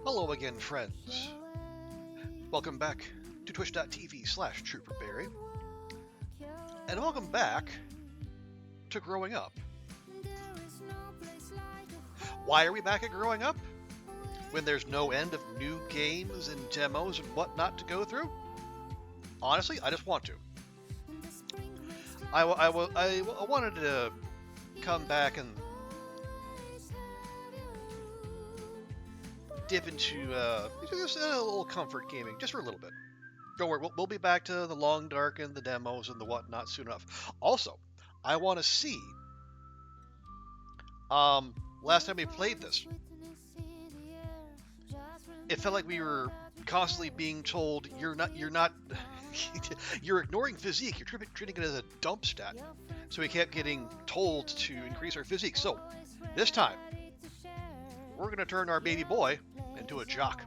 Hello again, friends. Welcome back to twitch.tv/TrooperBerry. And welcome back to Growing Up. Why are we back at Growing Up? When there's no end of new games and demos and whatnot to go through? Honestly, I just want to. I wanted to come back and dip into just a little comfort gaming, just for a little bit. Don't worry, we'll be back to the long dark and the demos and the whatnot soon enough. Also, I want to see. Last time we played this, it felt like we were constantly being told you're not, you're ignoring physique. You're treating it as a dump stat. So we kept getting told to increase our physique. So this time, we're gonna turn our baby boy into a jock.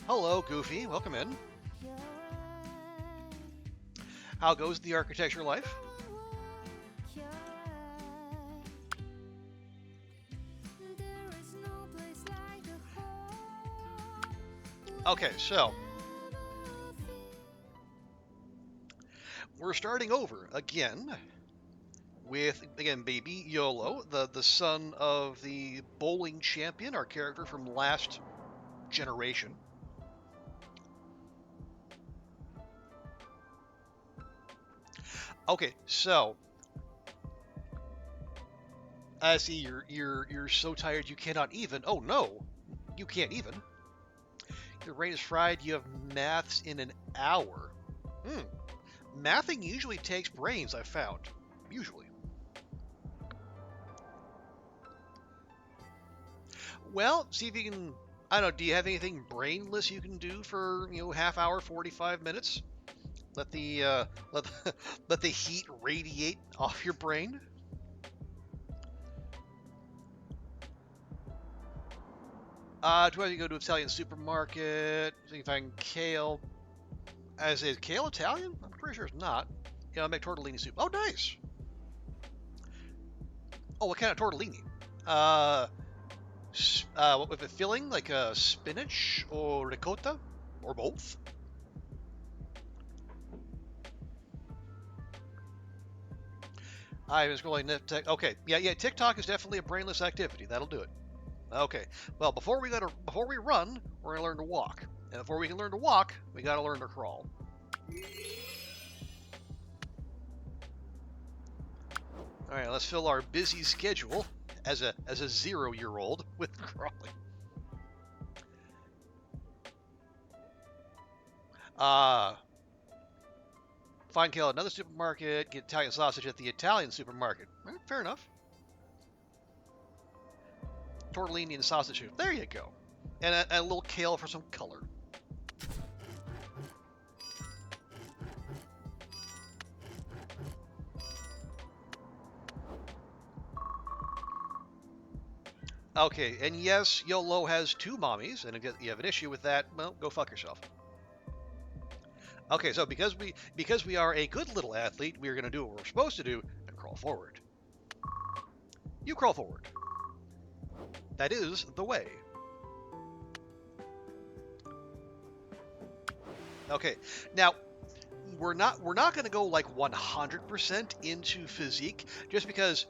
Hello, Goofy. Welcome in. How goes the architecture life? Okay, so we're starting over again with, again, baby YOLO, the son of the bowling champion, our character from last generation. Okay, so I see you're so tired you cannot even. Oh no, you can't even. Your brain is fried. You have maths in an hour. Mathing usually takes brains, I've found. Usually. Well, see if you can. I don't know. Do you have anything brainless you can do for half hour, 45 minutes? Let the let the heat radiate off your brain. Do I have to go to Italian supermarket? See if I can kale. Is kale Italian? I'm pretty sure it's not. Yeah, I'll make tortellini soup. Oh, nice. Oh, what kind of tortellini? What with a filling? Like spinach or ricotta? Or both? I was scrolling TikTok. Okay, yeah. TikTok is definitely a brainless activity. That'll do it. Okay. Well, before we run, we're gonna learn to walk. And before we can learn to walk, we gotta learn to crawl. All right, let's fill our busy schedule as a 0-year-old with crawling. Find kale at another supermarket. Get Italian sausage at the Italian supermarket. Fair enough. Tortellini and sausage soup. There you go. And a little kale for some color. Okay, and yes, YOLO has 2 mommies, and if you have an issue with that, well, go fuck yourself. Okay, so because we are a good little athlete, we are going to do what we're supposed to do and crawl forward. You crawl forward. That is the way. Okay, now we're not going to go like 100% into physique, just because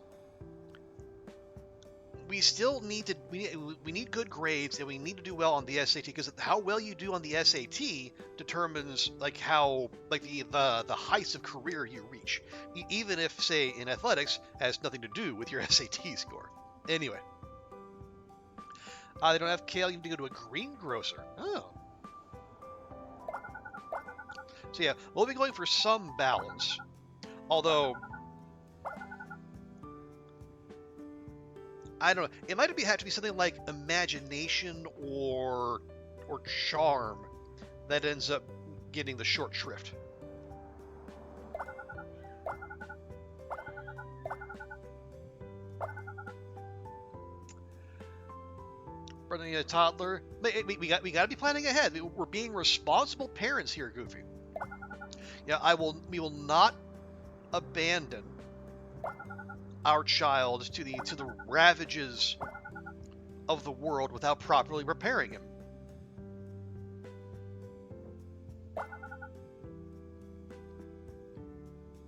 we still need to we need good grades and we need to do well on the SAT, because how well you do on the SAT determines like how like the heights of career you reach, even if say in athletics has nothing to do with your SAT score. Anyway, they don't have kale. You need to go to a greengrocer. Oh, so yeah, we'll be going for some balance, although I don't know. It might have to be something like imagination or charm that ends up getting the short shrift. Running a toddler. We got to be planning ahead. We're being responsible parents here, Goofy. Yeah, we will not abandon our child to the ravages of the world without properly repairing him.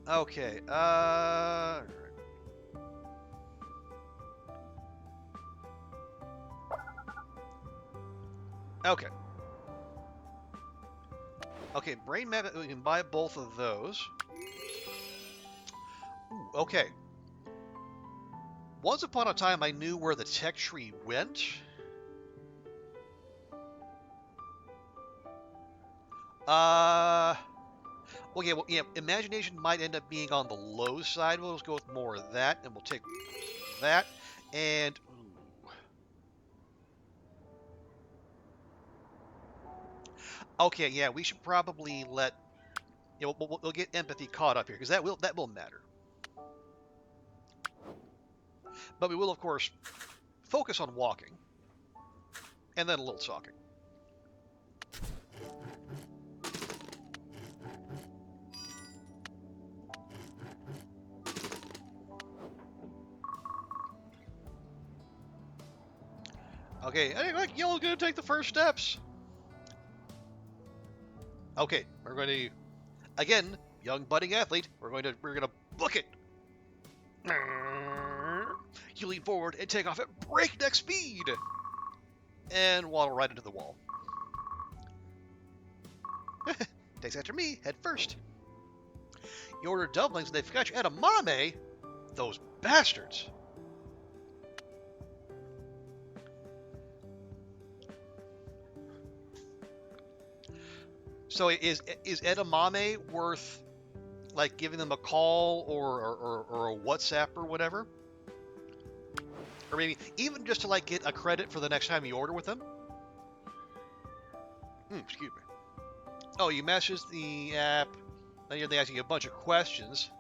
Okay, okay. Okay, brain map, we can buy both of those. Ooh, okay. Once upon a time, I knew where the tech tree went. Okay, well, yeah, imagination might end up being on the low side. We'll just go with more of that, and we'll take that. And, ooh. Okay, yeah, we should probably let, you know, we'll get empathy caught up here, because that will matter. But we will, of course, focus on walking, and then a little talking. Okay, I think like Yellow's gonna take the first steps. Okay, we're going to, again, young budding athlete. We're gonna book it. You lean forward and take off at breakneck speed, and waddle right into the wall. Takes after me, head first. You order dumplings and they forgot your edamame? Those bastards. So is edamame worth like giving them a call or a WhatsApp or whatever? Or maybe even just to like get a credit for the next time you order with them? Excuse me. Oh, you message the app, then they ask you a bunch of questions,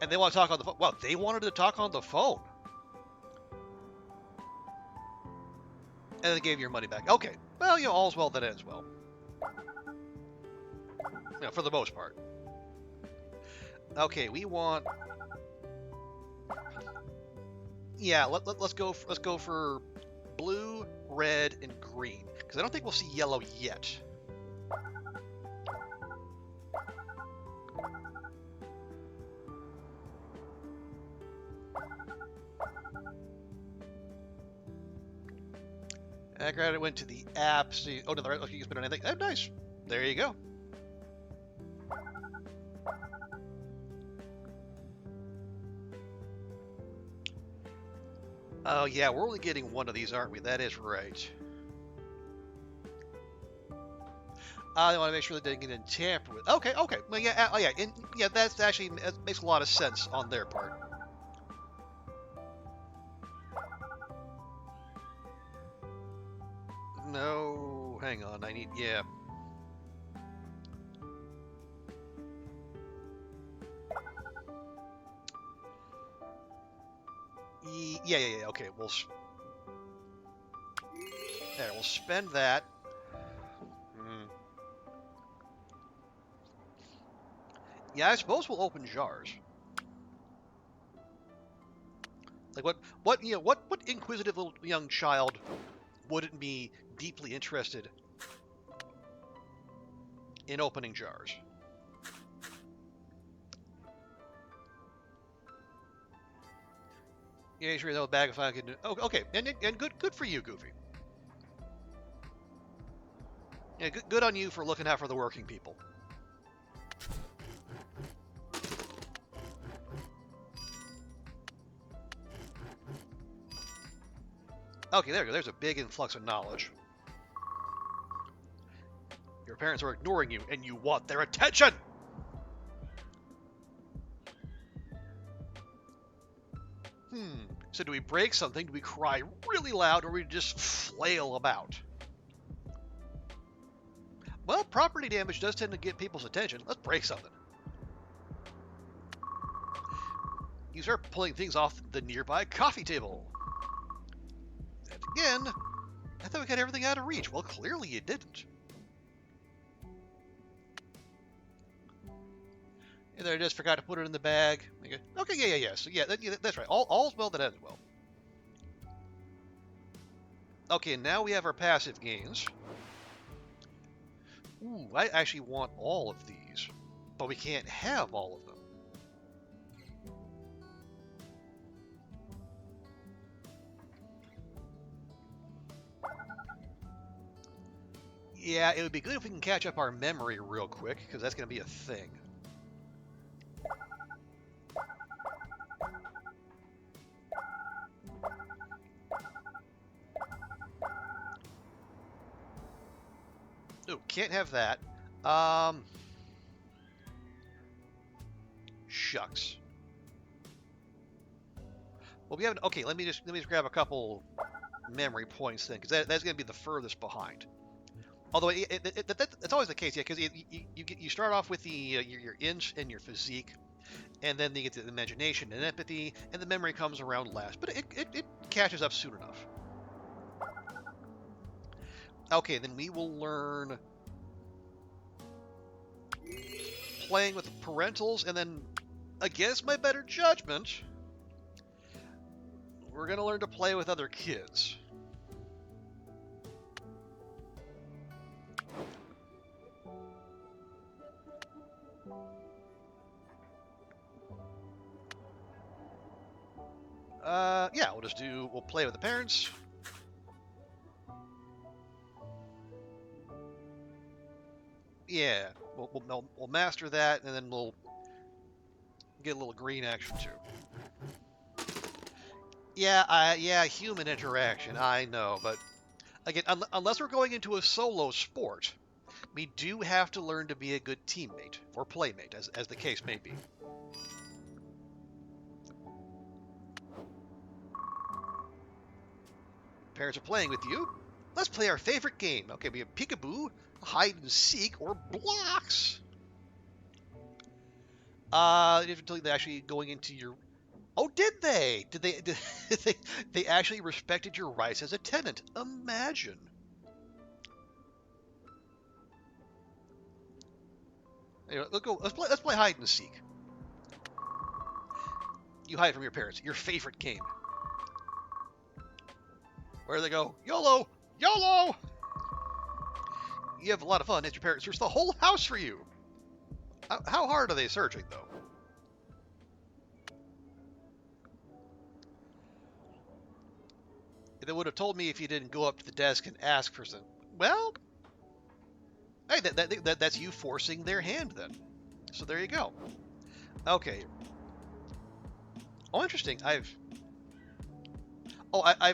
and they want to talk on the phone. Wow, they wanted to talk on the phone. And they gave you your money back. Okay, well, you know, all's well that ends well. You know, for the most part. Okay, we want. Yeah, let's go for blue, red, and green because I don't think we'll see yellow yet. I grabbed went to the app. See, oh no, the right. Okay, you can spend on anything. Oh, nice. There you go. Oh yeah, we're only getting one of these, aren't we? That is right. I want to make sure that they didn't get tampered with. Okay, okay. Well, yeah, yeah, and yeah. That's actually that makes a lot of sense on their part. No, hang on. I need yeah. Yeah. Okay, we'll spend that. Yeah, I suppose we'll open jars. Like what inquisitive little young child wouldn't be deeply interested in opening jars? Yeah, sure. No bag of fun. Oh, okay, and good for you, Goofy. Yeah, good on you for looking out for the working people. Okay, there you go. There's a big influx of knowledge. Your parents are ignoring you, and you want their attention! So do we break something? Do we cry really loud, or do we just flail about? Well, property damage does tend to get people's attention. Let's break something. You start pulling things off the nearby coffee table. And again, I thought we got everything out of reach. Well, clearly you didn't. And then I just forgot to put it in the bag. Okay, yeah. So yeah, that's right. All's well that ends well. Okay, now we have our passive gains. Ooh, I actually want all of these, but we can't have all of them. Yeah, it would be good if we can catch up our memory real quick, because that's going to be a thing. Oh, can't have that. Shucks. Well, we haven't. Okay, let me just grab a couple memory points then, because that's going to be the furthest behind. Although that's always the case, yeah, because you start off with the your inch and your physique, and then you get the imagination and empathy, and the memory comes around last. But it catches up soon enough. Okay, then we will learn playing with the parentals, and then, against my better judgment, we're going to learn to play with other kids. Yeah, we'll play with the parents. Yeah, we'll master that, and then we'll get a little green action too. Yeah, human interaction, I know, but again, unless we're going into a solo sport, we do have to learn to be a good teammate, or playmate, as the case may be. Parents are playing with you. Let's play our favorite game. Okay, we have peekaboo, hide and seek, or blocks. They're actually going into your. Oh, did they? Did they? They actually respected your rights as a tenant. Imagine. Anyway, let's go. Let's play hide and seek. You hide from your parents. Your favorite game. Where do they go? YOLO! YOLO! You have a lot of fun as your parents search the whole house for you. How hard are they searching, though? They would have told me if you didn't go up to the desk and ask for some. Well, hey, that's you forcing their hand then. So there you go. Okay. Oh, interesting. I've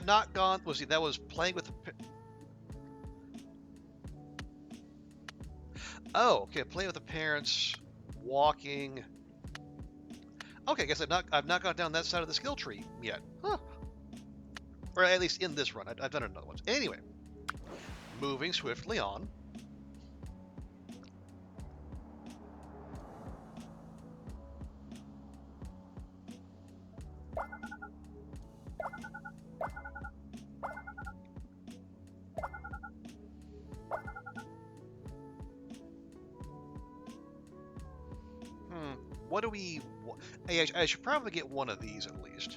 not gone. Was that was playing with. Oh, okay. Playing with the parents, walking. Okay, I guess I've not gone down that side of the skill tree yet. Huh. Or at least in this run. I've done it another one. Anyway, moving swiftly on. What do we... Hey, I should probably get one of these at least.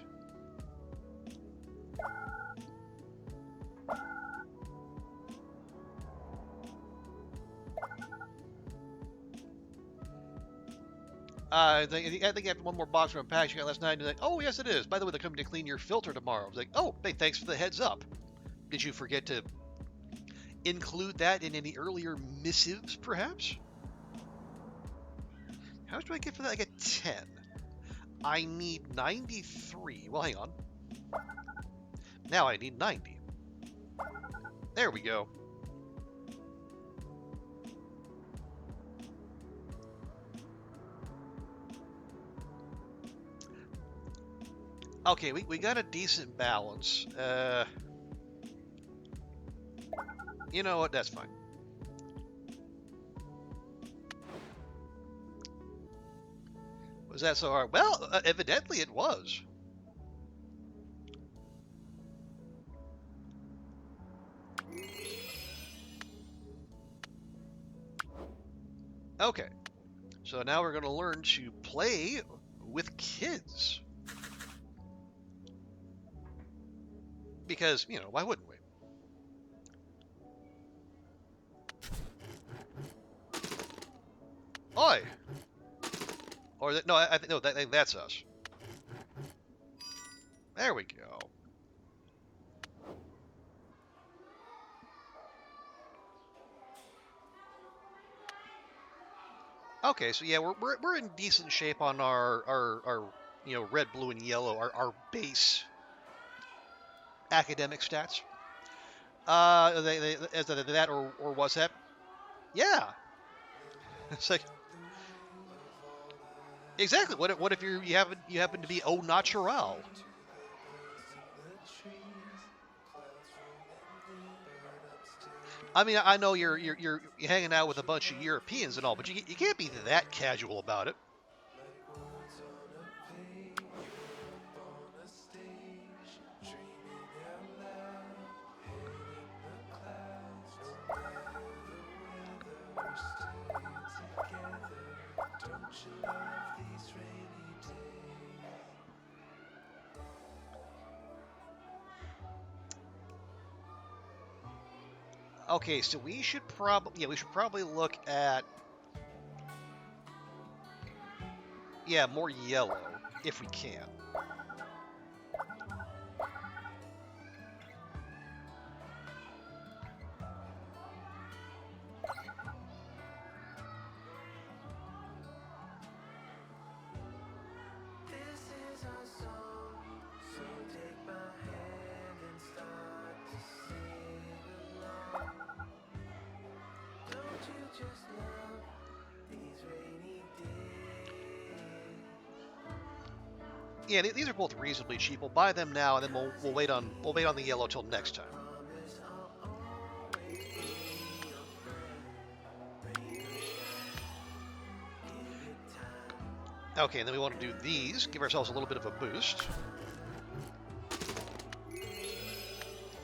I think I have one more box from a pack you got last night. And you're like, oh, yes, it is. By the way, they're coming to clean your filter tomorrow. I was like, oh, hey, thanks for the heads up. Did you forget to include that in any earlier missives, perhaps? How much do I get for that? I get 10. I need 93. Well, hang on. Now I need 90. There we go. Okay, we got a decent balance. You know what? That's fine. Was that so hard? Well, evidently it was. Okay, so now we're going to learn to play with kids. Because, why wouldn't we? no, I think no, that's us. There we go. Okay, so yeah, we're in decent shape on our red, blue, and yellow, our base academic stats. As that or was that? Yeah. It's like exactly. What if you happen to be au natural? I mean, I know you're hanging out with a bunch of Europeans and all, but you can't be that casual about it. Okay, so we should probably look at more yellow if we can. Yeah, these are both reasonably cheap. We'll buy them now, and then we'll wait on the yellow till next time. Okay, and then we want to do these. Give ourselves a little bit of a boost.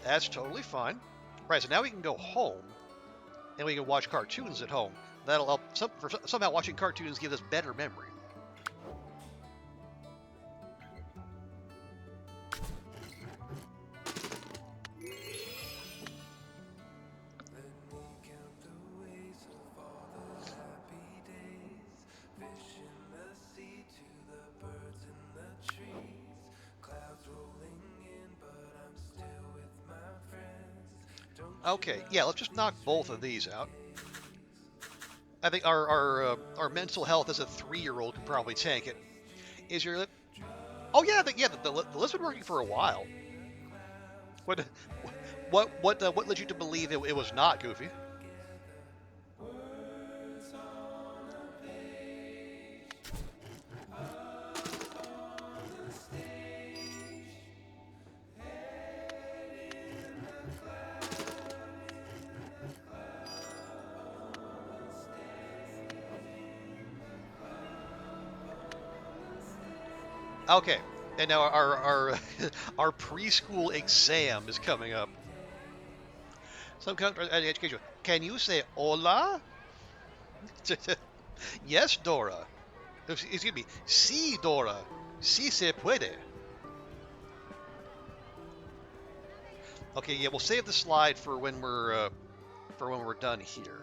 That's totally fine. Right, so now we can go home, and we can watch cartoons at home. That'll help. Somehow watching cartoons gives us better memory. Okay, yeah, let's just knock both of these out. I think our mental health as a 3-year-old could probably tank it. Is your lip? Oh yeah, the lip's been working for a while. What led you to believe it was not Goofy? Okay, and now our our preschool exam is coming up. Some kind of education. Can you say hola? Yes, Dora. Excuse me. Sí, Dora. Sí se puede. Okay, yeah, we'll save the slide for when we're done here.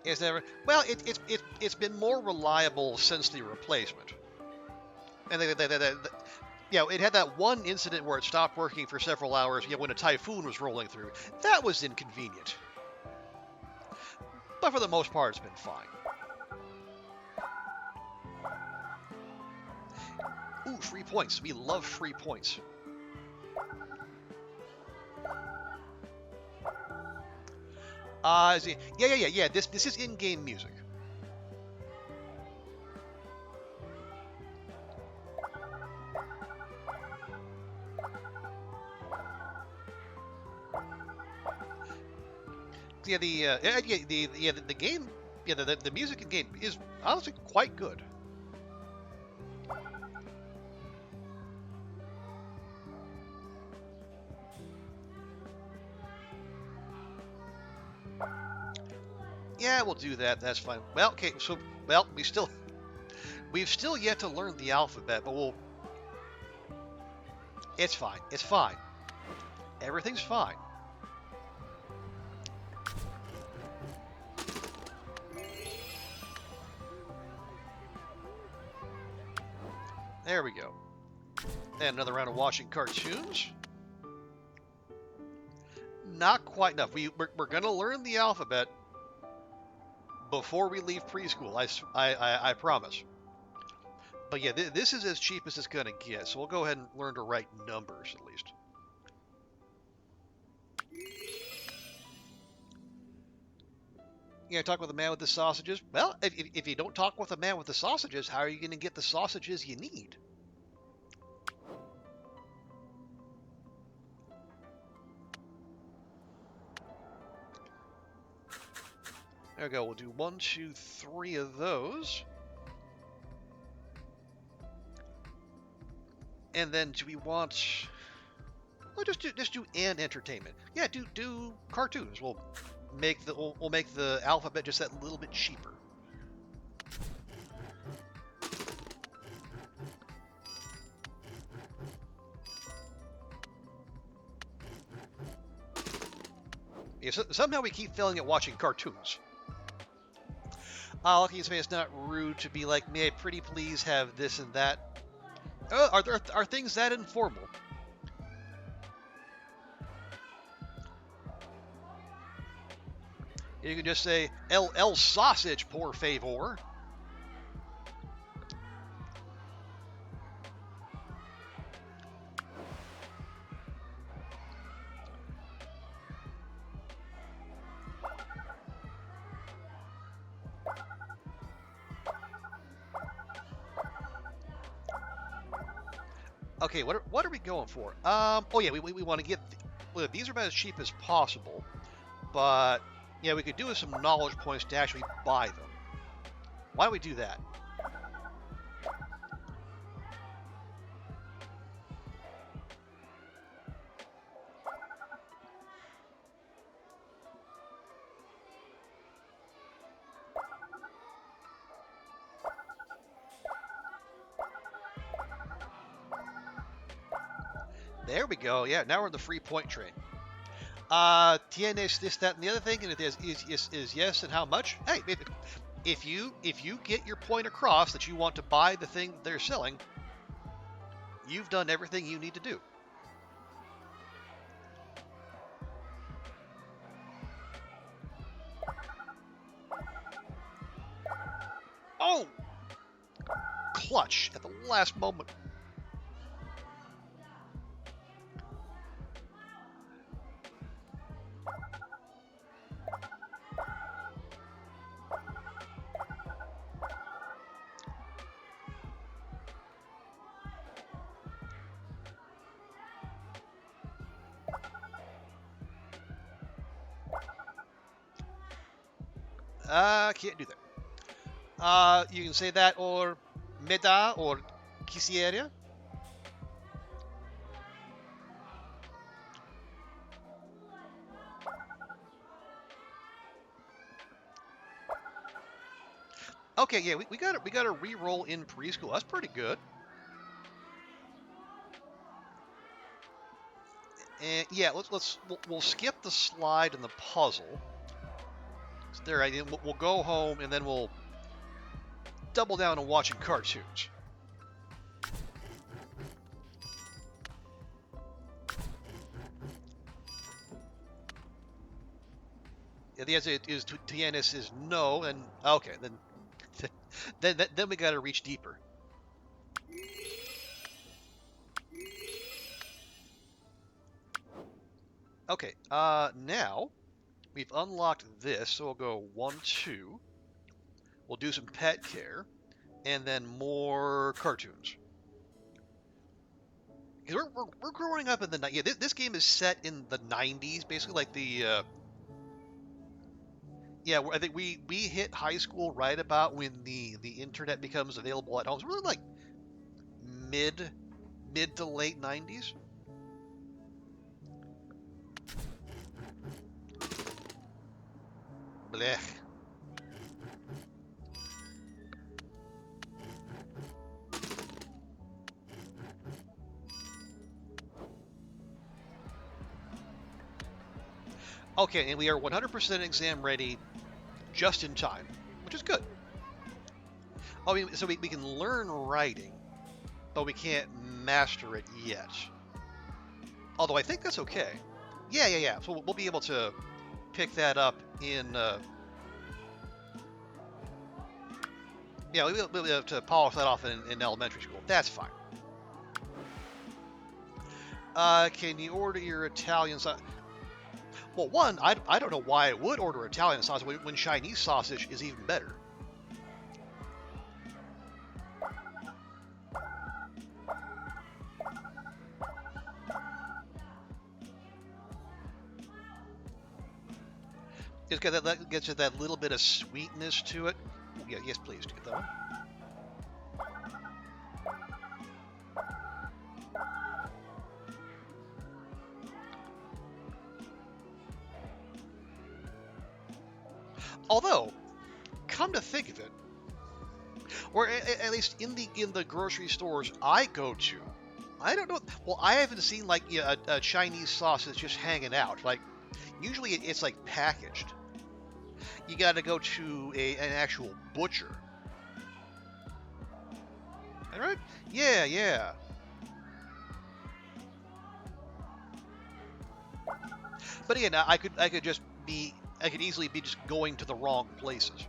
Is there? Well, it's been more reliable since the replacement, and it had that one incident where it stopped working for several hours. When a typhoon was rolling through, that was inconvenient. But for the most part, it's been fine. Ooh, free points. We love free points. Yeah. This is in-game music. Yeah, the game, the music in game is honestly quite good. Yeah, we'll do that. That's fine. Well, okay. So, we've still yet to learn the alphabet, but it's fine. It's fine. Everything's fine. There we go. And another round of watching cartoons. Not quite enough. We're going to learn the alphabet before we leave preschool. I promise. But yeah, this is as cheap as it's going to get. So we'll go ahead and learn to write numbers at least. You gonna talk with the man with the sausages? Well, if you don't talk with the man with the sausages, how are you going to get the sausages you need? There we go. We'll do 1, 2, 3 of those. And then do we want... Well, just do and entertainment. Yeah, do cartoons. We'll make the alphabet just that little bit cheaper. Yeah, so somehow we keep failing at watching cartoons. Lucky and it's not rude to be like, may I pretty please have this and that? Are things that informal? You can just say, el sausage, por favor. Okay, what are we going for? Oh yeah, we want to get these are about as cheap as possible, but yeah, we could do with some knowledge points to actually buy them. Why don't we do that? There we go. Yeah, now we're in the free point train. Tienes this, that, and the other thing, and it is yes, and how much? Hey, if you get your point across that you want to buy the thing they're selling, you've done everything you need to do. Oh! Clutch at the last moment. Can't do that. You can say that or meda or quisiera. Okay, yeah, we got a re-roll in preschool. That's pretty good. And yeah, we'll skip the slide and the puzzle. So there, we'll go home and then we'll double down on watching cartoons. Yeah, the answer is Tienes is no, and okay, then we got to reach deeper. Okay, now we've unlocked this, so we'll go 1, 2. We'll do some pet care, and then more cartoons. Because we're growing up in the yeah. This game is set in the 90s, basically like the yeah. I think we hit high school right about when the internet becomes available at home. It's really like mid to late 90s. Blech. Okay, and we are 100% exam ready just in time, which is good. I mean, so we can learn writing. but we can't master it yet. Although I think that's okay. Yeah. So we'll be able to pick that up in. Yeah, we'll be able to polish that off in elementary school. That's fine. Can you order your Italian sausage? Well, one, I don't know why I would order Italian sausage when Chinese sausage is even better. It's got that gets you that little bit of sweetness to it. Yeah, yes, please get that one. Although, come to think of it, or at least in the grocery stores I go to, I don't know. Well, I haven't seen like a Chinese sausage just hanging out. Like usually it's like packaged. You got to go to an actual butcher. All right? Yeah. But again, I could easily be just going to the wrong places.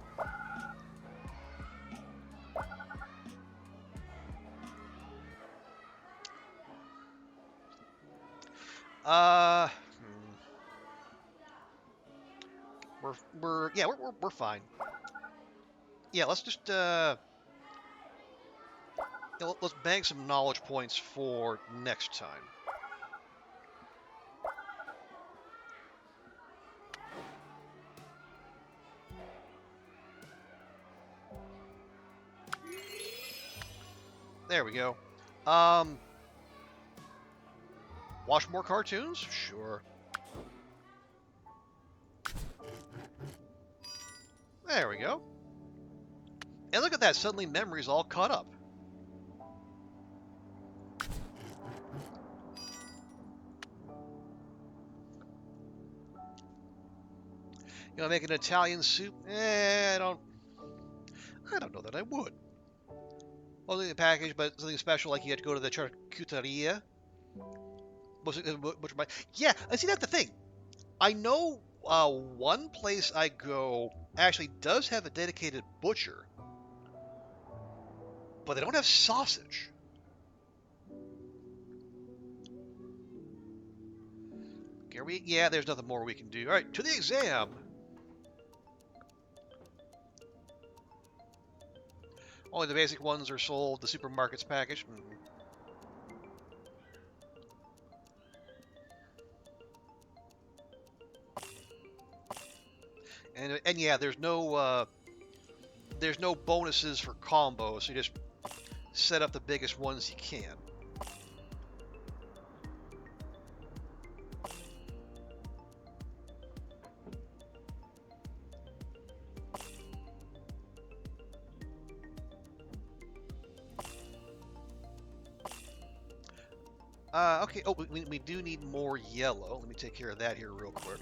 We're fine. Yeah, let's just let's bank some knowledge points for next time. There we go. Watch more cartoons? Sure. There we go. And look at that, suddenly memory's all caught up. You know, make an Italian soup? I don't know that I would. Well, in the package, but something special like you had to go to the charcuteria. Yeah, and see, that's the thing. I know one place I go actually does have a dedicated butcher, but they don't have sausage. Yeah, there's nothing more we can do. All right, to the exam. Only the basic ones are sold. The supermarket's package. And yeah, there's no bonuses for combos. So you just set up the biggest ones you can. Okay. Oh, we do need more yellow. Let me take care of that here real quick.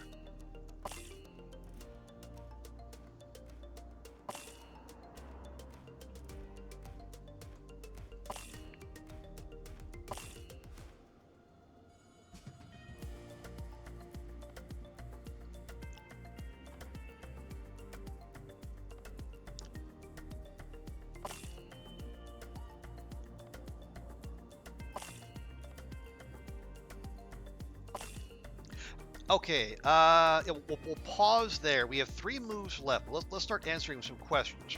Okay, yeah, we'll pause there. We have 3 moves left. Let's start answering some questions.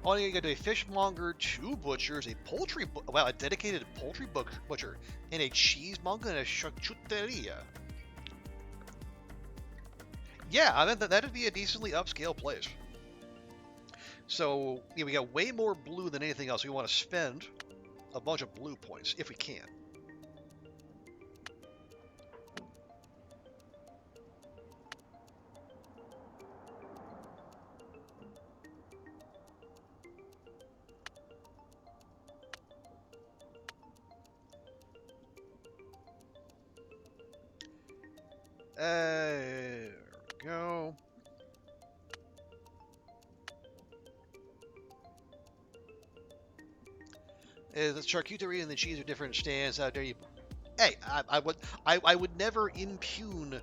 Only you got a fishmonger, 2 butchers, a dedicated poultry butcher, and a cheesemonger and a charcuteria. Yeah, I mean, that'd be a decently upscale place. So yeah, we got way more blue than anything else. We want to spend a bunch of blue points if we can. There we go. The charcuterie and the cheese are different stands. How dare you? Hey, I would never impugn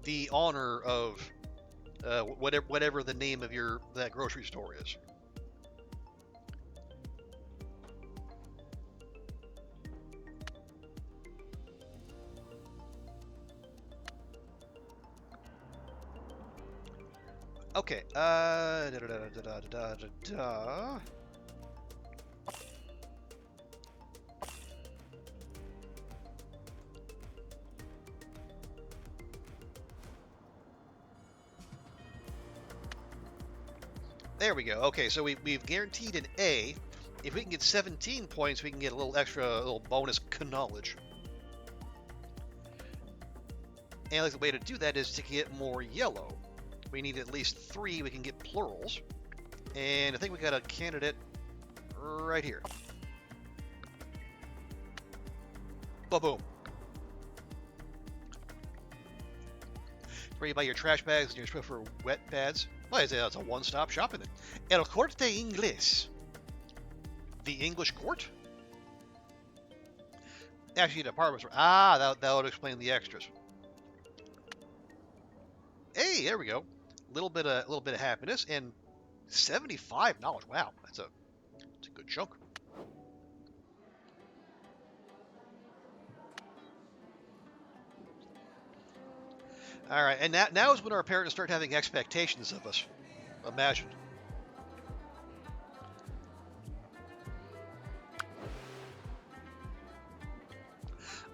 the honor of whatever the name of that grocery store is. Okay. There we go. Okay, so we've guaranteed an A. If we can get 17 points, we can get a little bonus knowledge. And like the way to do that is to get more yellow. We need at least 3. We can get plurals. And I think we got a candidate right here. Ba-boom. Where you buy your trash bags and your Swiffer wet pads. Well, it's a one-stop shopping. El Corte Inglés. The English Court? Actually, the department store. Ah, that would explain the extras. Hey, there we go. Little bit of happiness and 75 knowledge. Wow, that's a good chunk. All right, and now is when our parents start having expectations of us. Imagine.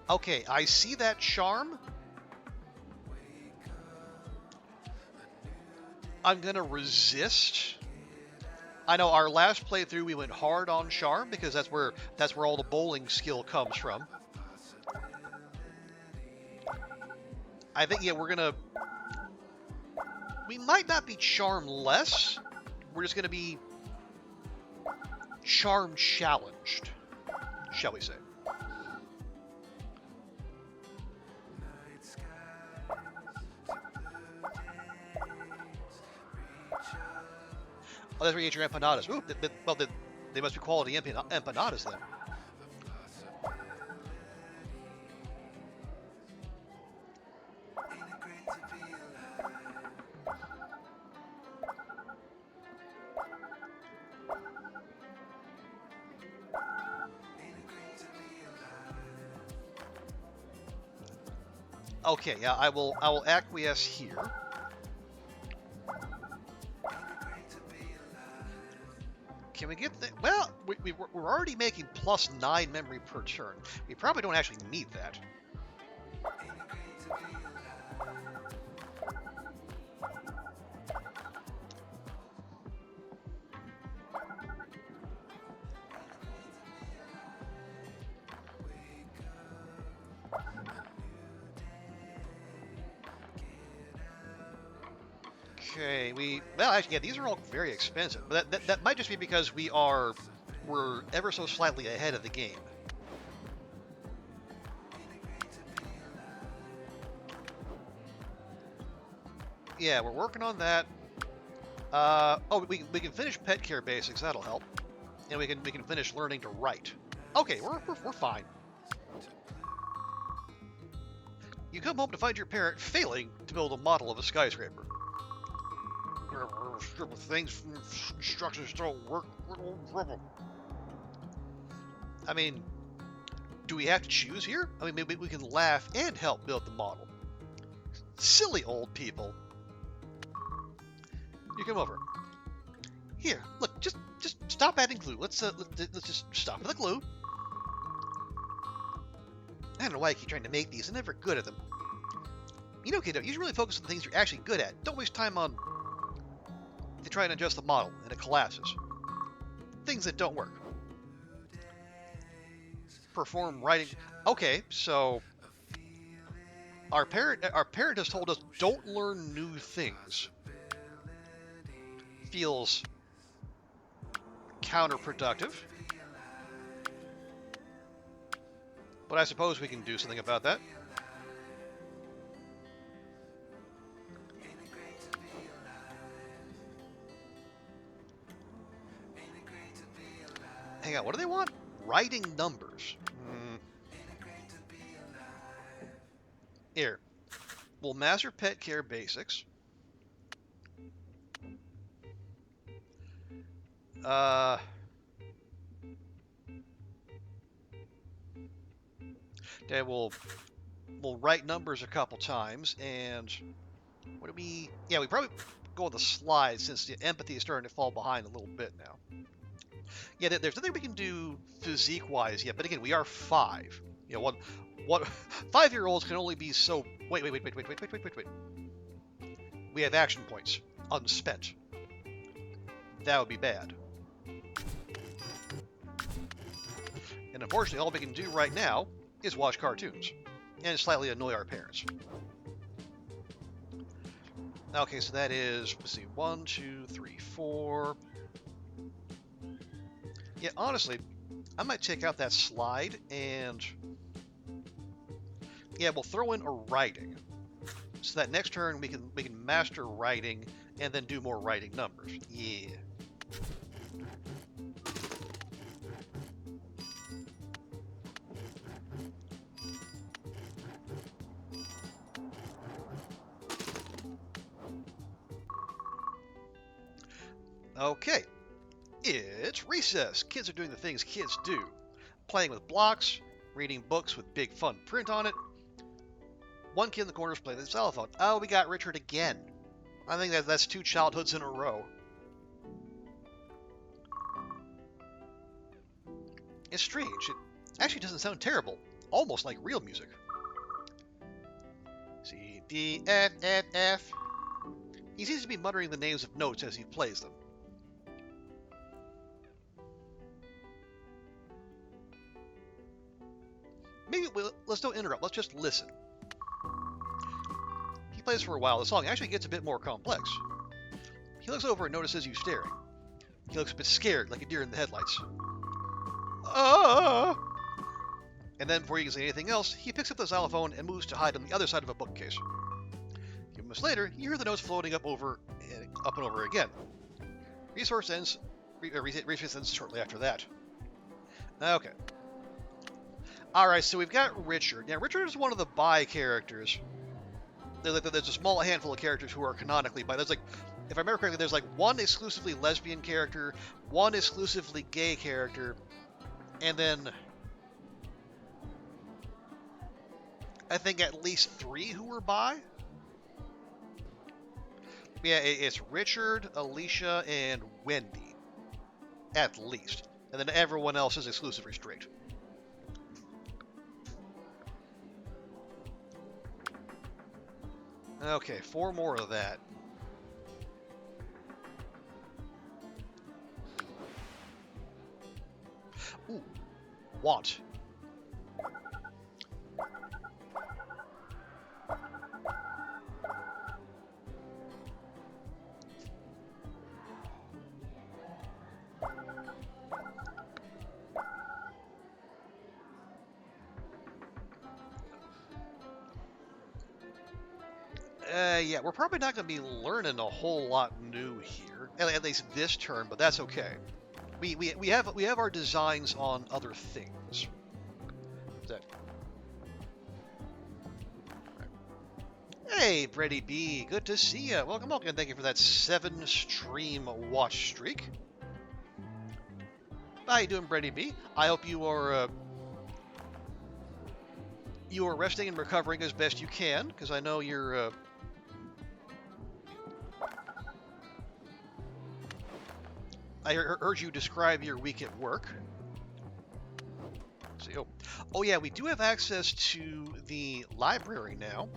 Okay, I see that charm. I'm gonna resist. I know our last playthrough we went hard on charm because that's where all the bowling skill comes from. I think we might not be charm-less. We're just gonna be charm-challenged, shall we say. Oh, that's where you get your empanadas. Ooh, well, they must be quality empanadas then. Okay, yeah, I will acquiesce here. Can we get the... Well, we're already making +9 memory per turn. We probably don't actually need that. Okay, well, actually, yeah, these are all very expensive, but that might just be because we're ever so slightly ahead of the game. Yeah, we're working on that. Oh, we can finish pet care basics. That'll help, and we can finish learning to write. Okay, we're fine. You come home to find your parent failing to build a model of a skyscraper. Things, instructions don't work. I mean, do we have to choose here? I mean, maybe we can laugh and help build the model. Silly old people. You come over. Here, look, just stop adding glue. Let's just stop with the glue. I don't know why I keep trying to make these. I'm never good at them. You know, kiddo, you should really focus on the things you're actually good at. Don't waste time on to try and adjust the model and it collapses. Things that don't work. Perform writing. Okay, so our parent has told us don't learn new things. Feels counterproductive. But I suppose we can do something about that. Hang on, what do they want? writing numbers. Here, we'll master pet care basics. Okay, we'll write numbers a couple times, and what do we? Yeah, we probably go on the slides since the empathy is starting to fall behind a little bit now. Yeah, there's nothing we can do physique-wise yet, but again, we are 5. You know, what 5-year-olds can only be so. Wait. We have action points unspent. That would be bad. And unfortunately, all we can do right now is watch cartoons and slightly annoy our parents. Okay, so that is, let's see, 1, 2, 3, 4. Yeah, honestly, I might take out that slide and yeah, we'll throw in a writing. So that next turn we can master writing and then do more writing numbers. Yeah. Okay. It's recess. Kids are doing the things kids do. Playing with blocks, reading books with big fun print on it. One kid in the corner is playing with his cell phone. Oh, we got Richard again. I think that's 2 childhoods in a row. It's strange. It actually doesn't sound terrible. Almost like real music. C, D, F, F, F. He seems to be muttering the names of notes as he plays them. Maybe let's don't interrupt. Let's just listen. He plays for a while. The song actually gets a bit more complex. He looks over and notices you staring. He looks a bit scared, like a deer in the headlights. Ah! And then, before you can say anything else, he picks up the xylophone and moves to hide on the other side of a bookcase. A few minutes later, you hear the notes floating up and over again. Resource ends shortly after that. Okay. Alright, so we've got Richard. Now, Richard is one of the bi characters. There's a small handful of characters who are canonically bi. There's like, if I remember correctly, there's like 1 exclusively lesbian character, 1 exclusively gay character, and then I think at least 3 who were bi. Yeah, it's Richard, Alicia, and Wendy. At least. And then everyone else is exclusively straight. Okay, 4 more of that. Ooh, want. Yeah, we're probably not going to be learning a whole lot new here, at least this turn, but that's okay. We have our designs on other things. Hey, Brady B, good to see you. Welcome, and thank you for that 7-stream watch streak. How you doing, Brady B? I hope you are resting and recovering as best you can, because I know you're. I heard you describe your week at work. So, oh yeah, we do have access to the library now.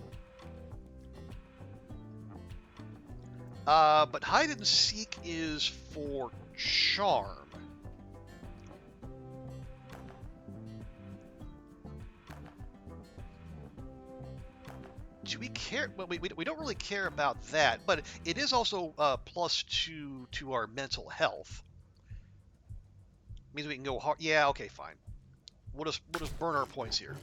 But hide and seek is for charm. Do we care? Well, we don't really care about that, but it is also +2 to our mental health. Means we can go hard. Yeah, okay, fine. We'll just burn our points here.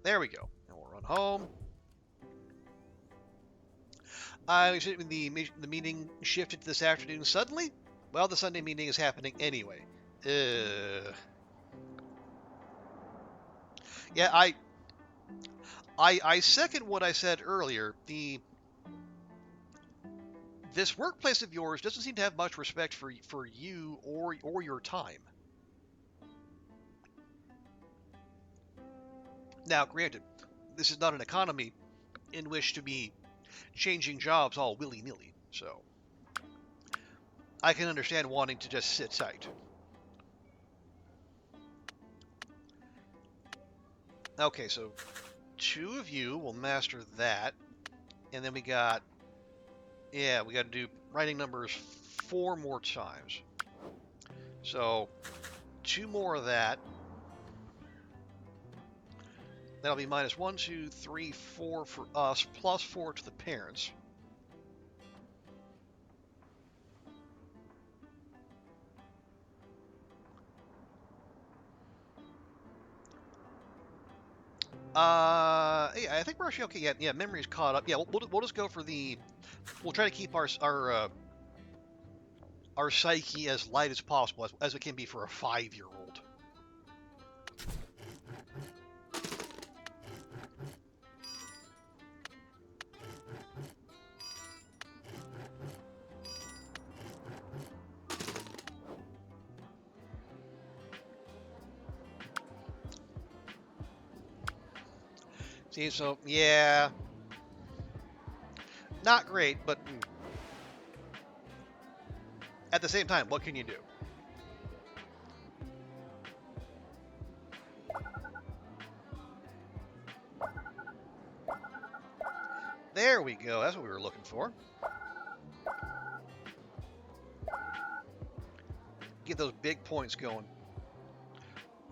There we go. And we'll run home. The meeting shifted to this afternoon suddenly. Well, the Sunday meeting is happening anyway. Yeah, I second what I said earlier. This workplace of yours doesn't seem to have much respect for you or your time. Now, granted, this is not an economy in which to be changing jobs all willy-nilly, so I can understand wanting to just sit tight. Okay, so 2 of you will master that, and then we got to do writing numbers 4 more times. So 2 more of that. That'll be minus 1, 2, 3, 4 for us, plus 4 to the parents. Yeah, I think we're actually okay. Yeah, memory's caught up. Yeah, we'll just go for the. We'll try to keep our psyche as light as possible, as it can be for a 5-year-old. See, so yeah, not great, but at the same time, what can you do? There we go. That's what we were looking for. Get those big points going.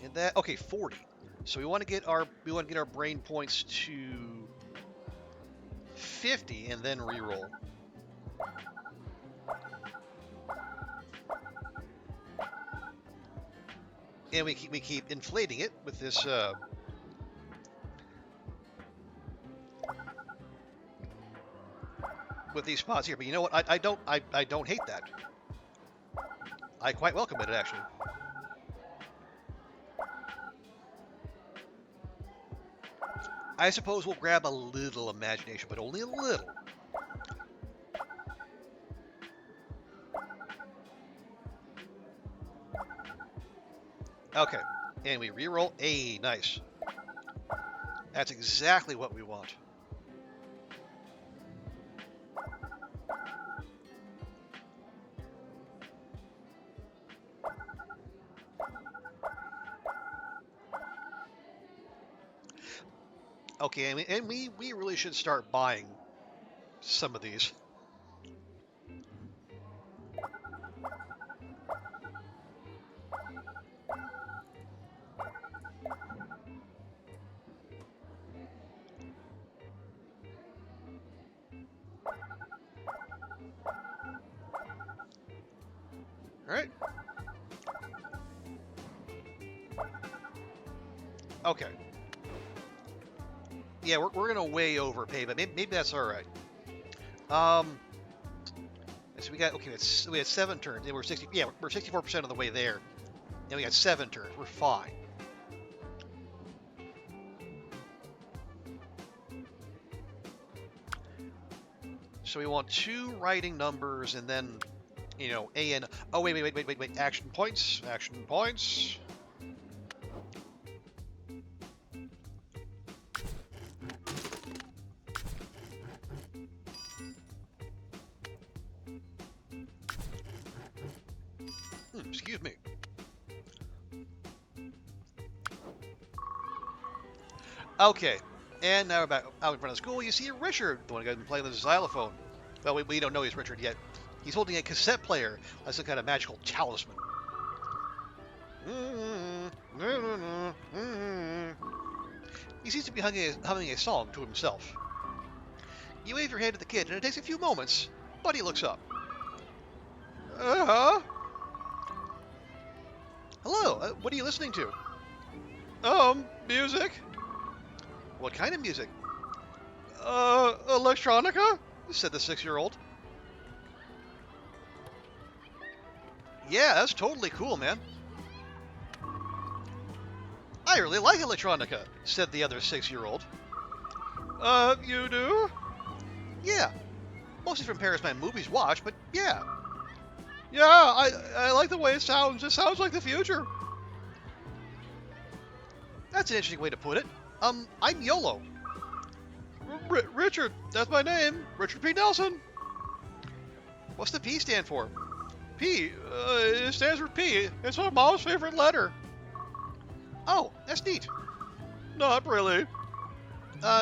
And that, okay, 40. So we want to get our brain points to 50 and then reroll. And we keep inflating it with this with these spots here. But you know what? I don't hate that. I quite welcome it, actually. I suppose we'll grab a little imagination, but only a little. Okay, and we reroll. Hey, nice. That's exactly what we want. Okay, and we really should start buying some of these. All right. Okay. Yeah, we're gonna way overpay, but maybe that's all right. So we had 7 turns, and we're 60. Yeah, we're 64% of the way there, and we got 7 turns. We're fine. So we want 2 writing numbers, and then, A and oh wait, action points. Excuse me. Okay, and now we're back out in front of school. You see Richard, the one who got playing the xylophone. Well, we don't know he's Richard yet. He's holding a cassette player as some kind of magical talisman. He seems to be humming a song to himself. You wave your hand at the kid, and it takes a few moments, but he looks up. Hello, what are you listening to? Music. What kind of music? Electronica? said the 6-year-old. Yeah, that's totally cool, man. I really like electronica, said the other 6-year-old. You do? Yeah. Mostly from Paris my movies watch, but yeah. Yeah, I like the way it sounds. It sounds like the future. That's an interesting way to put it. I'm YOLO. Richard, that's my name. Richard P. Nelson. What's the P stand for? P, it stands for P. It's my mom's favorite letter. Oh, that's neat. Not really.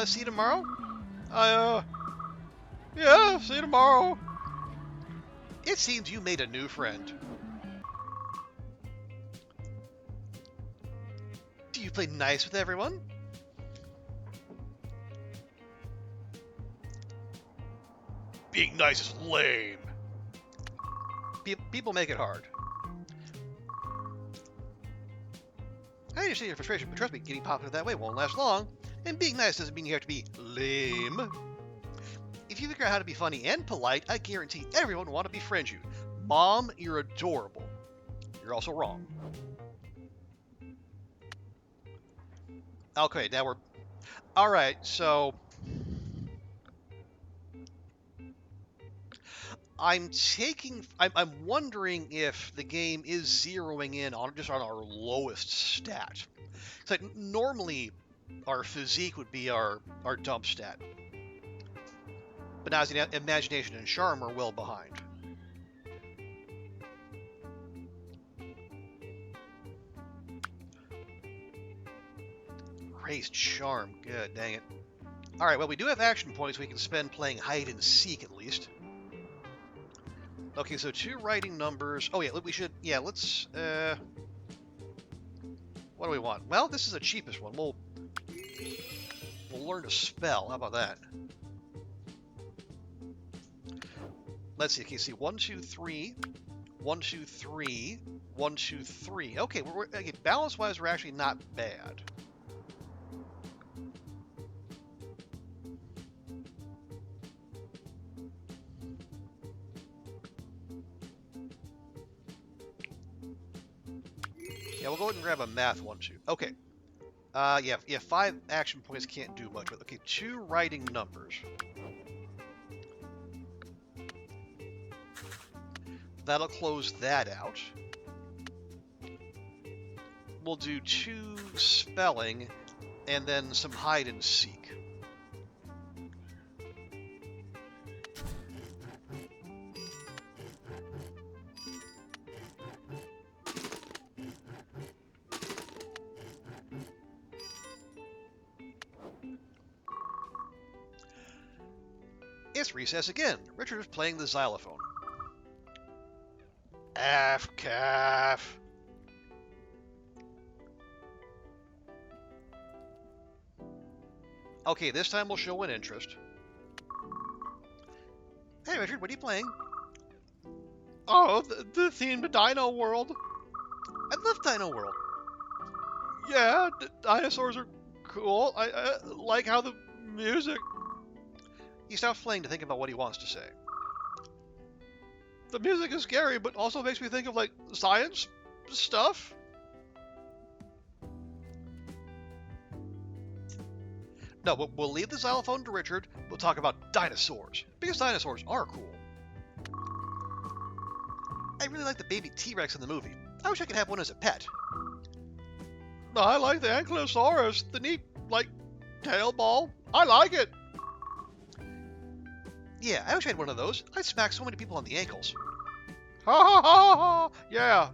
See you tomorrow? Yeah, see you tomorrow. It seems you made a new friend. Do you play nice with everyone? Being nice is lame. People make it hard. I understand your frustration, but trust me, getting popular that way won't last long. And being nice doesn't mean you have to be lame. If you figure out how to be funny and polite, I guarantee everyone will want to befriend you. Mom, you're adorable. You're also wrong. Okay, now we're... Alright, so... I'm wondering if the game is zeroing in on just on our lowest stat. It's like normally our physique would be our dump stat. But now the imagination and charm are well behind. Raised charm. Good, dang it. Alright, well, we do have action points we can spend playing hide and seek at least. Okay, so 2 writing numbers. Oh, yeah, we should... Yeah, let's... What do we want? Well, this is the cheapest one. We'll learn to spell. How about that? Let's see. Okay, see. 1, 2, 3. 1, 2, 3. 1, 2, 3. Okay, okay, balance-wise, we're actually not bad. Yeah, we'll go ahead and grab a math one, too. Okay. Yeah, 5 action points can't do much, but okay, 2 writing numbers. That'll close that out. We'll do 2 spelling, and then some hide and seek. It's recess again. Richard is playing the xylophone. Calf. Okay, this time we'll show an interest. Hey, Richard, what are you playing? Oh, the themed Dino World. I love Dino World. Yeah, dinosaurs are cool. I like how the music... He stops playing to think about what he wants to say. The music is scary, but also makes me think of, like, science stuff. No, we'll leave the xylophone to Richard. We'll talk about dinosaurs, because dinosaurs are cool. I really like the baby T-Rex in the movie. I wish I could have one as a pet. I like the Ankylosaurus, the neat, like, tail ball. I like it. Yeah, I wish I had one of those. I'd smack so many people on the ankles. Ha ha ha ha! Yeah.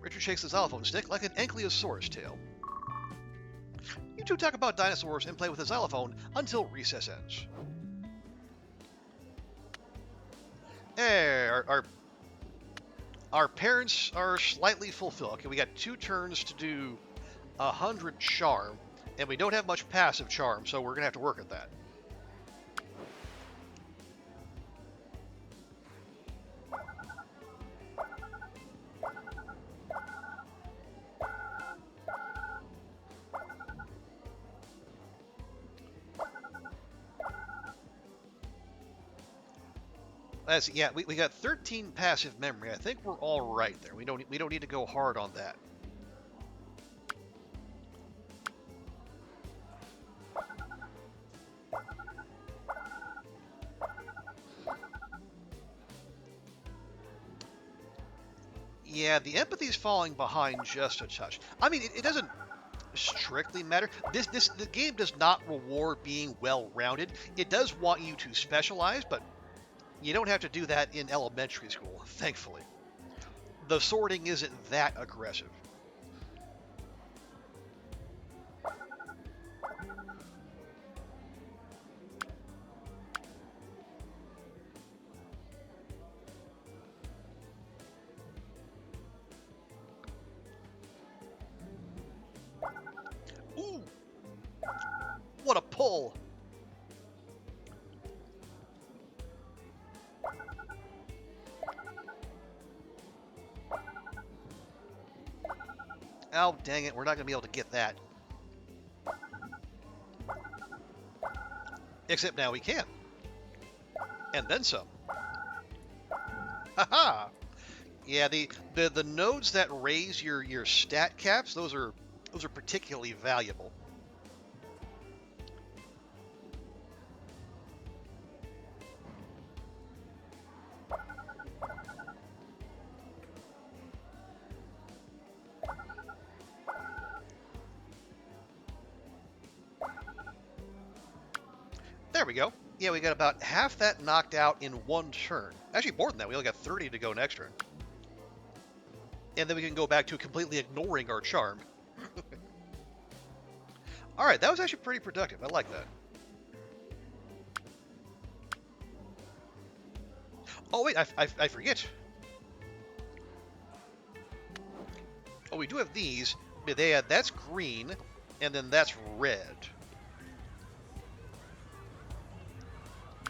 Richard shakes the xylophone stick like an Ankylosaurus tail. You two talk about dinosaurs and play with the xylophone until recess ends. Hey, our parents are slightly fulfilled. Okay, we got 2 turns to do 100 charm, and we don't have much passive charm, so we're gonna have to work at that. Yeah, we got 13 passive memory. I think we're all right there. We don't need to go hard on that. Yeah, the empathy's falling behind just a touch. I mean, it doesn't strictly matter. The game does not reward being well-rounded. It does want you to specialize, but you don't have to do that in elementary school, thankfully. The sorting isn't that aggressive. Ooh, what a pull! Oh, dang it, we're not going to be able to get that. Except now we can. And then some. Haha! Yeah, the nodes that raise your stat caps, those are particularly valuable. There we go. Yeah, we got about half that knocked out in one turn. Actually, more than that. We only got 30 to go next turn. And then we can go back to completely ignoring our charm. Alright, that was actually pretty productive. I like that. Oh, wait, I forget. Oh, we do have these. That's green, and then that's red.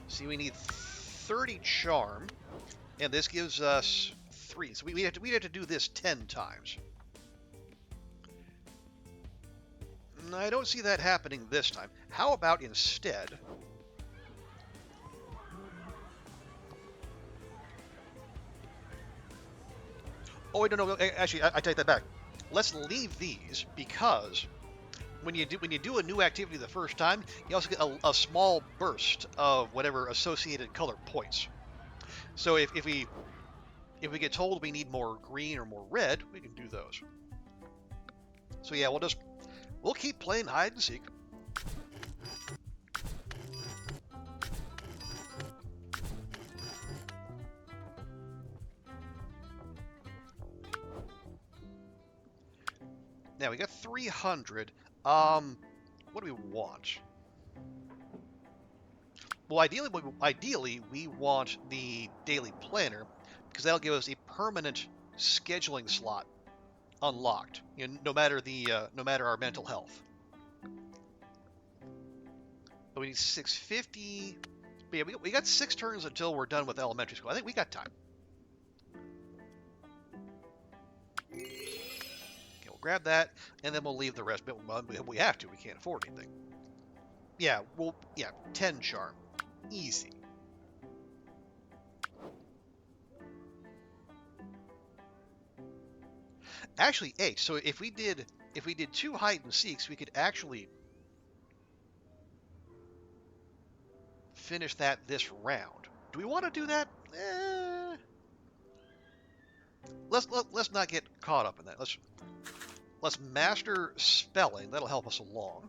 See, we need 30 charm, and this gives us 3. So we'd have to do this 10 times. I don't see that happening this time. How about instead... Oh, wait, no. Actually, I take that back. Let's leave these, because when you do a new activity the first time, you also get a small burst of whatever associated color points. So if we get told we need more green or more red, we can do those. So yeah, we'll keep playing hide and seek. Now we got 300. What do we want? Well, ideally we want the daily planner, because that'll give us a permanent scheduling slot unlocked. No matter our mental health. But we need 650. But yeah, we got 6 turns until we're done with elementary school. I think we got time. Okay, we'll grab that, and then we'll leave the rest. But we have to. We can't afford anything. Yeah, 10 charm. Easy. Actually, 8. So if we did 2 hide and seeks, we could actually finish that this round. Do we want to do that? Let's not get caught up in that. Let's master spelling. That'll help us along.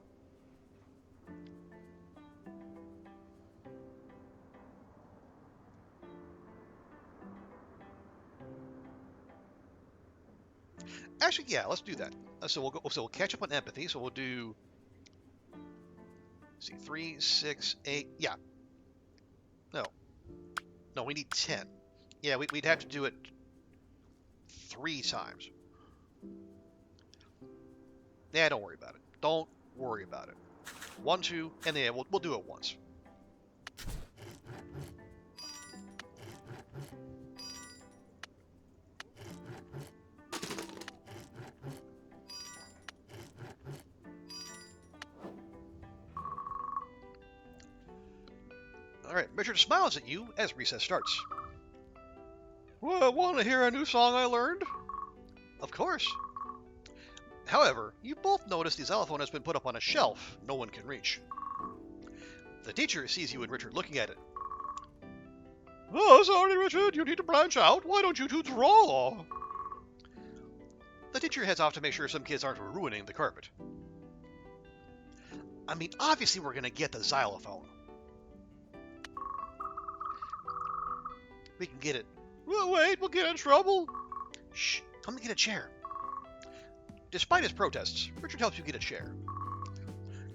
Actually, yeah, let's do that. So we'll catch up on empathy. So we'll do. Let's see, 3, 6, 8. Yeah. No, we need 10. Yeah, we'd have to do it 3 times. Yeah, don't worry about it. Don't worry about it. 1, 2, and then we'll do it once. Alright, Richard smiles at you as recess starts. Well, want to hear a new song I learned? Of course. However, you both notice the xylophone has been put up on a shelf no one can reach. The teacher sees you and Richard looking at it. Oh, sorry, Richard, you need to branch out. Why don't you two draw? The teacher heads off to make sure some kids aren't ruining the carpet. I mean, obviously we're going to get the xylophone. We can get it. Well, wait, we'll get in trouble. Shh, let me get a chair. Despite his protests, Richard helps you get a chair.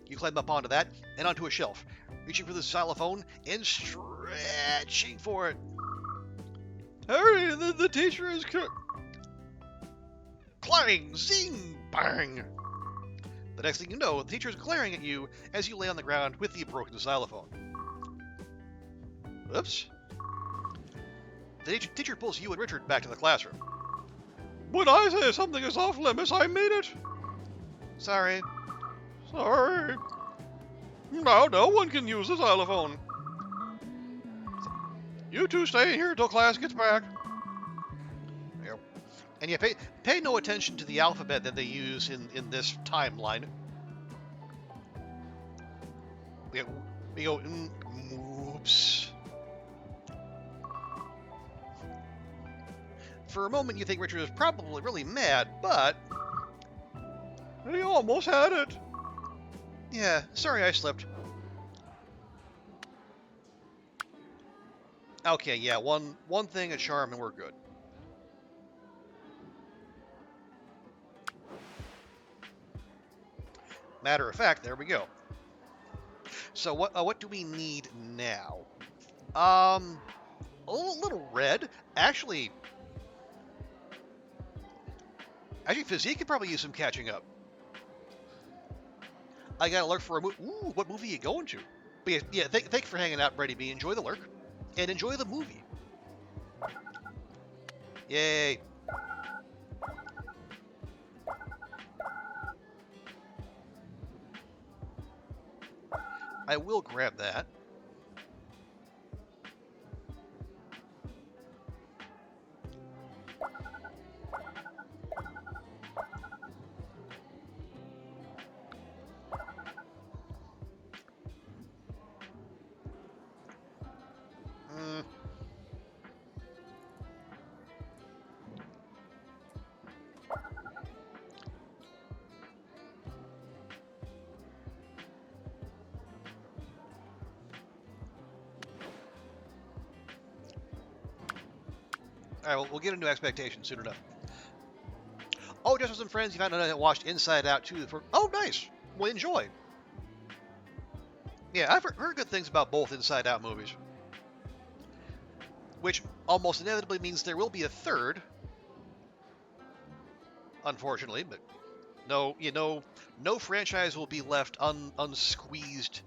You climb up onto that and onto a shelf, reaching for the xylophone and stretching for it. Hurry, the teacher is... Clang! Zing! Bang! The next thing you know, the teacher is glaring at you as you lay on the ground with the broken xylophone. Oops. The teacher pulls you and Richard back to the classroom. When I say something is off limits, I mean it. Sorry. Sorry. Now no one can use the xylophone. You two stay here till class gets back. There. And you pay no attention to the alphabet that they use in this timeline. We go oops. For a moment, you think Richard is probably really mad, but... He almost had it. Yeah, sorry I slipped. Okay, yeah, one thing, a charm, and we're good. Matter of fact, there we go. So what do we need now? A little red. Actually, physique could probably use some catching up. I gotta lurk for a movie. Ooh, what movie are you going to? But yeah, thanks for hanging out, Brady B. Enjoy the lurk. And enjoy the movie. Yay. I will grab that. Alright, well, we'll get into expectations soon enough. Oh, just with some friends, you found out I watched Inside Out 2. Oh, nice. Well, enjoy. Yeah, I've heard good things about both Inside Out movies. Which almost inevitably means there will be a third. Unfortunately, but no franchise will be left unsqueezed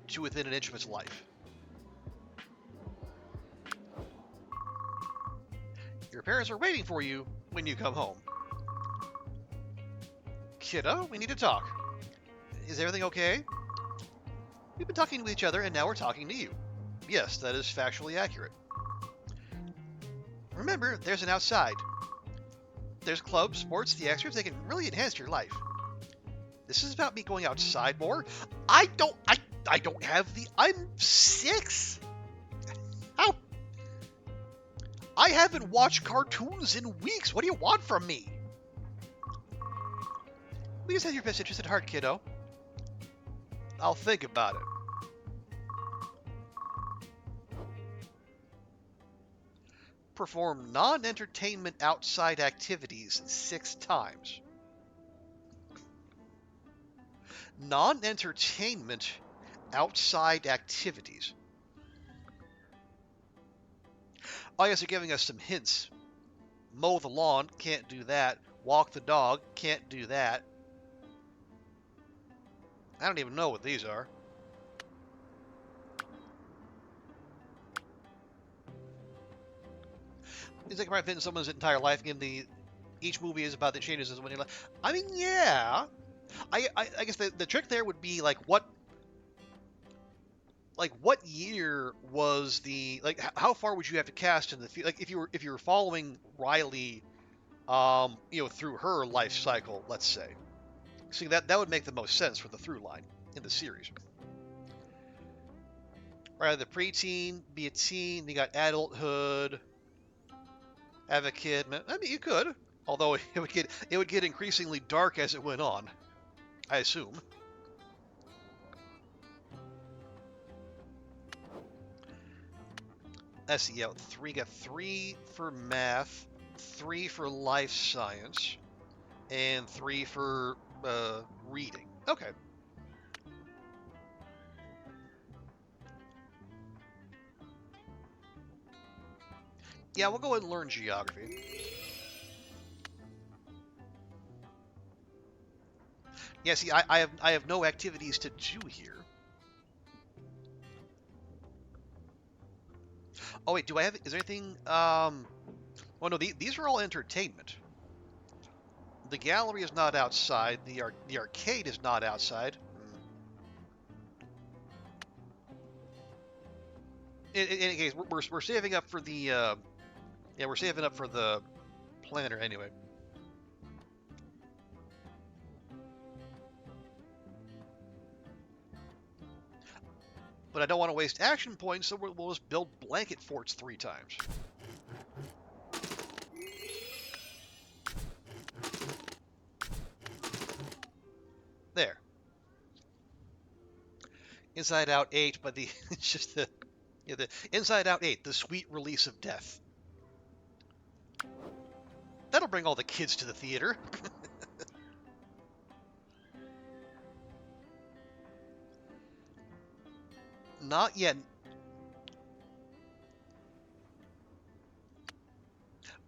to within an inch of its life. Your parents are waiting for you when you come home. Kiddo, we need to talk. Is everything okay? We've been talking to each other, and now we're talking to you. Yes, that is factually accurate. Remember, there's an outside. There's clubs, sports, the extras. They can really enhance your life. This is about me going outside more. I don't have the... I'm 6. How? I haven't watched cartoons in weeks. What do you want from me? We just have your best interest at heart, kiddo. I'll think about it. Perform non-entertainment outside activities 6 times. Non-entertainment outside activities. Oh, yes, they're giving us some hints. Mow the lawn, can't do that. Walk the dog, can't do that. I don't even know what these are. It's like fit in someone's entire life. Again, each movie is about the changes in your life. I mean, yeah. I guess the trick there would be like what like what year was the like how far would you have to cast in the like if you were following Riley, you know, through her life cycle, let's say. See, that would make the most sense for the through line in the series. Right, the preteen, be a teen, you got adulthood, have a kid. I mean, you could, although it would get increasingly dark as it went on, I assume. Let's see, yeah, got 3 for math, 3 for life science, and 3 for reading. Okay. Yeah, we'll go ahead and learn geography. Yeah, see, I have no activities to do here. Oh wait, do I have? Is there anything? Oh no, these are all entertainment. The gallery is not outside. The arcade is not outside. In any case, we're saving up for the yeah, we're saving up for the planner anyway. But I don't want to waste action points, so we'll just build blanket forts 3 times. There. Inside Out 8, but the it's just the yeah, the Inside Out 8, the sweet release of death. That'll bring all the kids to the theater. Not yet.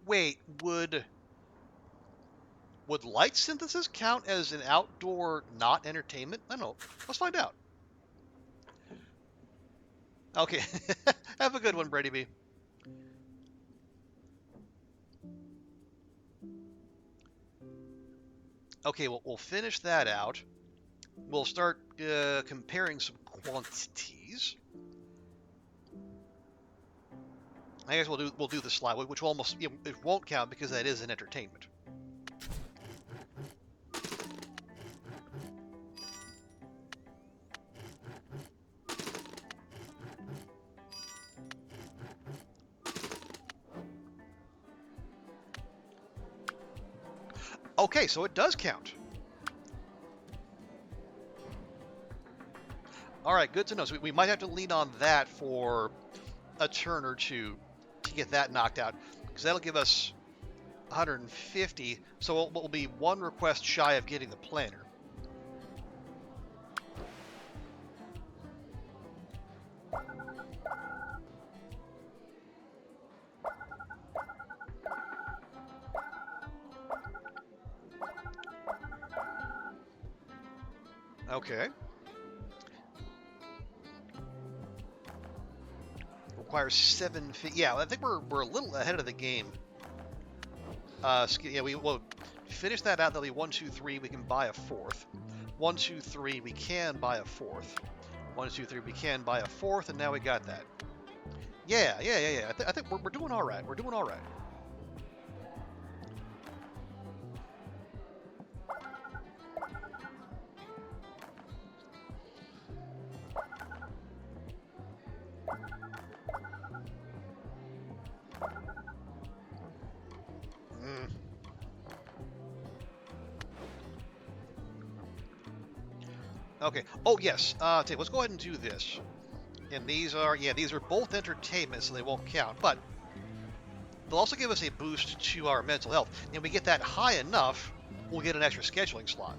Wait, would light synthesis count as an outdoor not entertainment? I don't know. Let's find out. Okay. Have a good one, Brady B. Okay, well, we'll finish that out. We'll start comparing some quantities. I guess we'll do the slide, which will almost it won't count because that is an entertainment. Okay, so it does count. All right, good to know. So we might have to lean on that for a turn or two to get that knocked out, because that'll give us 150. So we'll be 1 request shy of getting the planner. Okay. Requires 7 feet. Yeah, I think we're a little ahead of the game. Yeah, will finish that out. That'll be 1, 2, 3. We can buy a 4th. 1, 2, 3. We can buy a 4th. 1, 2, 3. We can buy a 4th, and now we got that. Yeah. I think we're doing all right. We're doing all right. Okay. Oh yes. Let's go ahead and do this. And these are both entertainment, so they won't count. But they'll also give us a boost to our mental health. And we get that high enough, we'll get an extra scheduling slot.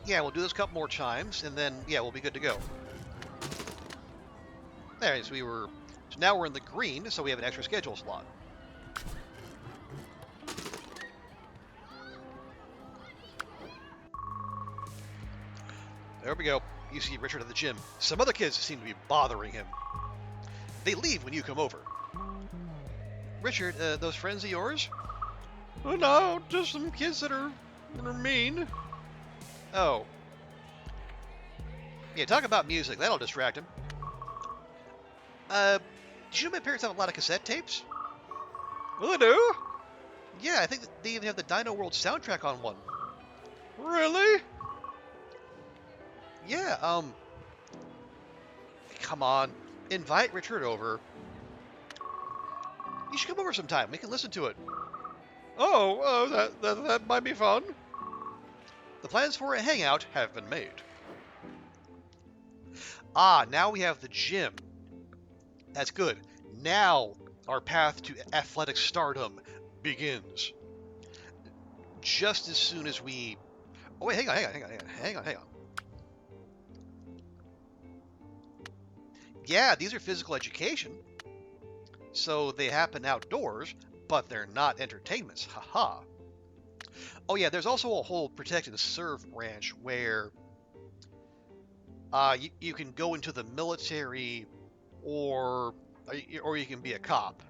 Yeah, we'll do this a couple more times, and then yeah, we'll be good to go. There, so now we're in the green, so we have an extra schedule slot. There we go. You see Richard at the gym. Some other kids seem to be bothering him. They leave when you come over. Richard, those friends of yours? Oh, no, just some kids that are mean. Oh. Yeah, talk about music. That'll distract him. Did you know my parents have a lot of cassette tapes? Well, they do? Yeah, I think they even have the Dino World soundtrack on one. Really? Yeah, come on. Invite Richard over. You should come over sometime. We can listen to it. Oh, that might be fun. The plans for a hangout have been made. Ah, now we have the gym. That's good. Now our path to athletic stardom begins. Just as soon as we... Oh, wait, hang on. Yeah, these are physical education. So they happen outdoors, but they're not entertainments. Haha. Oh yeah, there's also a whole protect and serve branch where you can go into the military or you can be a cop.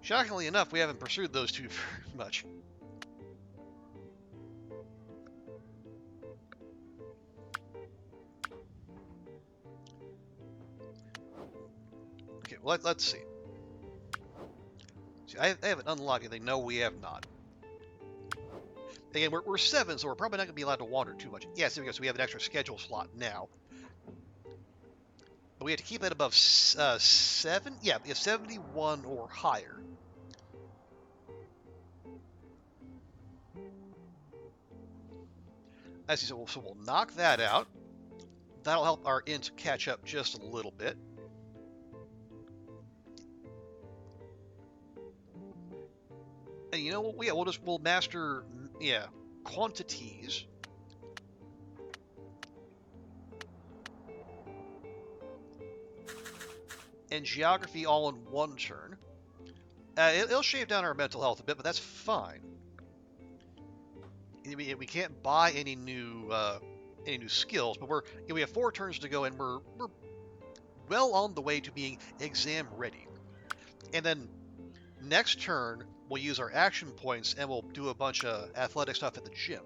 Shockingly enough, we haven't pursued those two very much. Okay, well, let's see. See, I haven't unlocked anything. No, we have not. Again, we're 7, so we're probably not going to be allowed to wander too much. Yes, there we go. So we have an extra schedule slot now. But we have to keep it above 7? Yeah, 71 or higher. I see, so we'll knock that out. That'll help our int catch up just a little bit. And you know what? Yeah, we'll master quantities. And geography all in one turn. It'll shave down our mental health a bit, but that's fine. We can't buy any new skills, but we have 4 turns to go, and we're well on the way to being exam ready. And then next turn we'll use our action points, and we'll do a bunch of athletic stuff at the gym.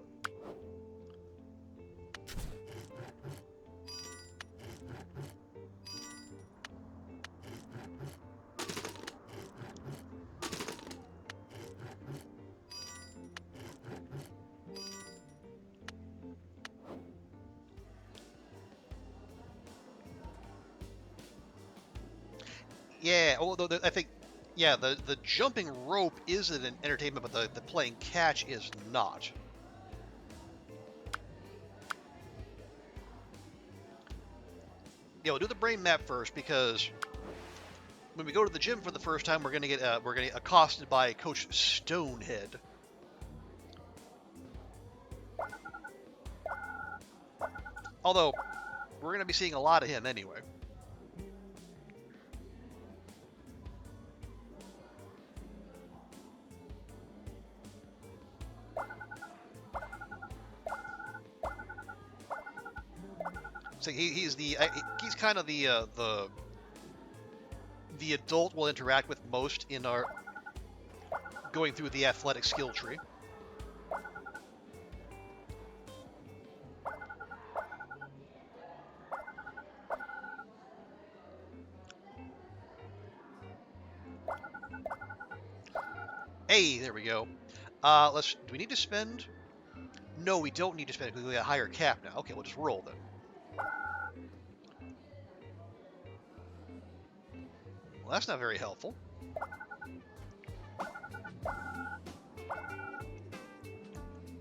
Yeah, although I think, yeah, the jumping rope is an entertainment, but the playing catch is not. Yeah, we'll do the brain map first, because when we go to the gym for the first time, we're gonna get accosted by Coach Stonehead. Although we're gonna be seeing a lot of him anyway. So he's kind of the adult we'll interact with most in our going through the athletic skill tree. Hey, there we go. Do we need to spend? No, we don't need to spend because we got a higher cap now. Okay, we'll just roll then. Well, that's not very helpful.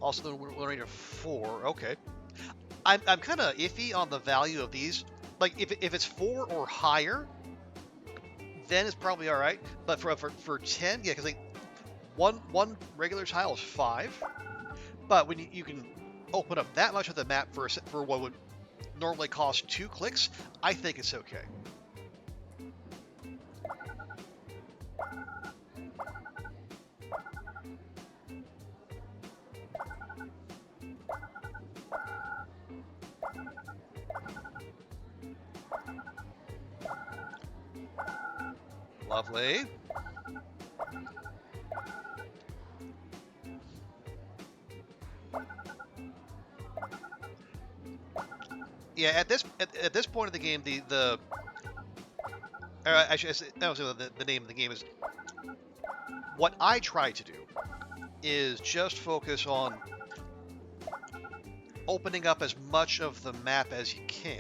Also, then we're learning to 4. Okay. I'm kind of iffy on the value of these. Like, if it's 4 or higher, then it's probably all right. But for 10, yeah, because like one regular tile is 5. But when you can open up that much of the map for what would normally cost 2 clicks, I think it's okay. Lovely. Yeah, at this point of the game, I should say, that was the name of the game is. What I try to do is just focus on opening up as much of the map as you can.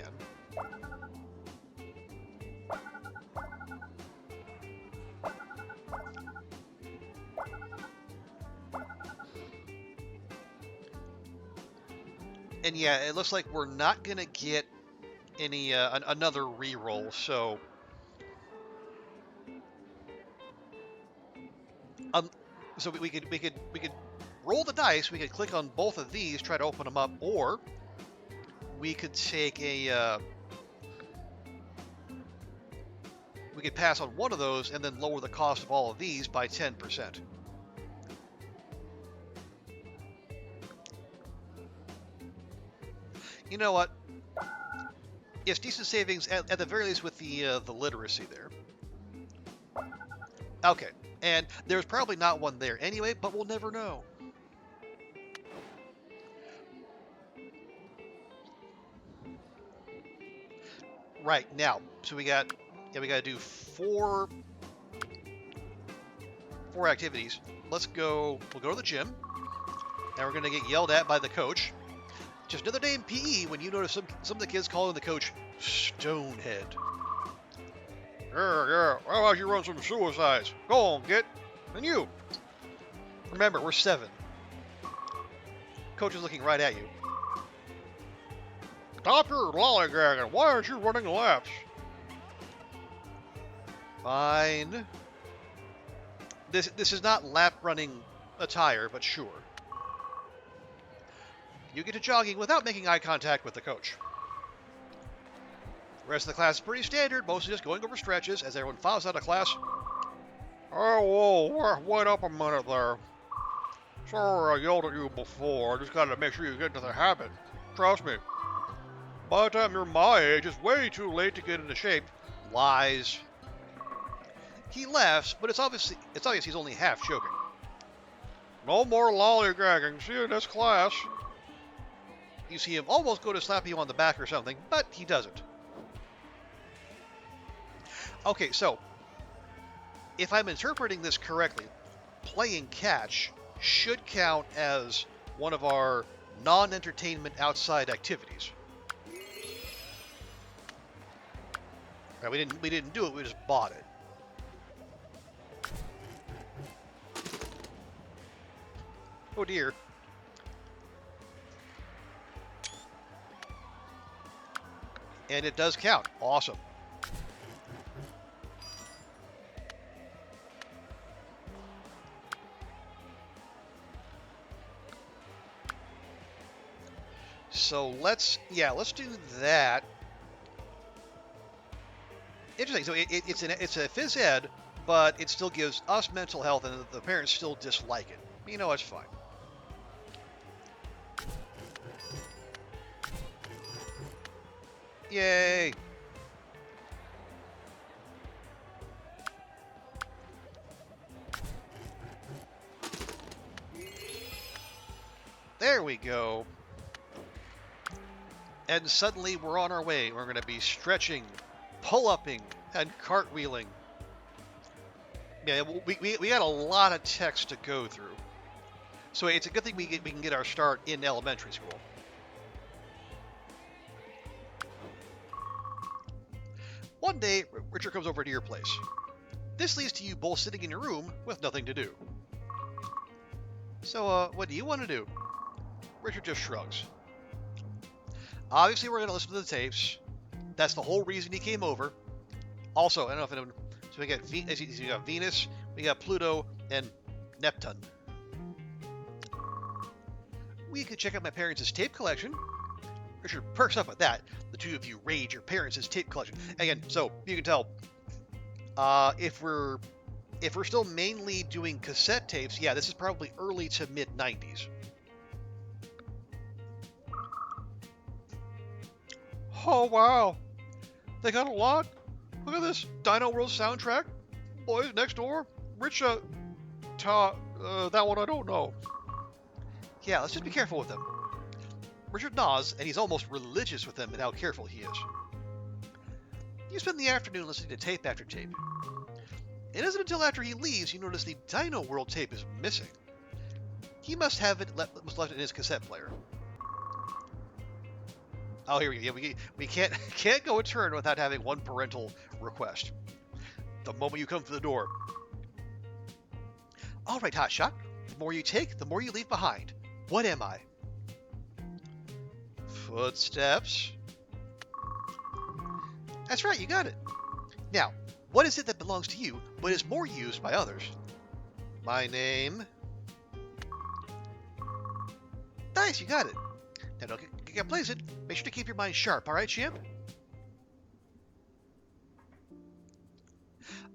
And yeah, it looks like we're not gonna get any another re-roll, so so we could roll the dice. We could click on both of these, try to open them up, or we could take we could pass on one of those and then lower the cost of all of these by 10%. You know what? It's decent savings at the very least with the literacy there. Okay, and there's probably not one there anyway, but we'll never know. Right now, so we got to do four activities. Let's go. We'll go to the gym, and we're gonna get yelled at by the coach. Just another day in PE when you notice some of the kids calling the coach Stonehead. Yeah. How about you run some suicides? Go on, kid. And you. Remember, we're 7. Coach is looking right at you. Stop your lollygagging. Why aren't you running laps? Fine. This is not lap running attire, but sure. You get to jogging without making eye contact with the coach. The rest of the class is pretty standard, mostly just going over stretches as everyone files out of class. Oh, whoa, wait up a minute there. Sorry I yelled at you before. I just gotta make sure you get into the habit. Trust me. By the time you're my age, it's way too late to get into shape. Lies. He laughs, but it's obvious he's only half joking. No more lollygagging. See you in this class. You see him almost go to slap you on the back or something, but he doesn't. Okay, so if I'm interpreting this correctly, playing catch should count as one of our non-entertainment outside activities. Right, we didn't do it, we just bought it. Oh dear. And it does count. Awesome. So let's do that. Interesting. So it's a phys ed, but it still gives us mental health, and the parents still dislike it. You know, it's fine. Yay! There we go. And suddenly we're on our way. We're going to be stretching, pull-upping, and cartwheeling. Yeah, we got a lot of text to go through. So it's a good thing we can get our start in elementary school. One day, Richard comes over to your place. This leads to you both sitting in your room with nothing to do. So, what do you want to do? Richard just shrugs. Obviously, we're going to listen to the tapes. That's the whole reason he came over. Also, I don't know if anyone... So we got Venus, we got Pluto, and Neptune. We could check out my parents' tape collection. Richard perks up at that. The two of you raid your parents' tape collection. Again, so you can tell, if we're still mainly doing cassette tapes, yeah, this is probably early to mid 90s. Oh wow, they got a lot. Look at this Dino World soundtrack. Boys next door? Rich, that one I don't know. Yeah, let's just be careful with him. Richard nods, and he's almost religious with him and how careful he is. You spend the afternoon listening to tape after tape. It isn't until after he leaves you notice the Dino World tape is missing. He must have it was left in his cassette player. Oh, here we go. Yeah, we can't go a turn without having one parental request. The moment you come through the door. All right, hotshot. The more you take, the more you leave behind. What am I? Footsteps. That's right, you got it. Now, what is it that belongs to you, but is more used by others? My name. Nice, you got it. Now don't get complacent. Make sure to keep your mind sharp, all right, champ?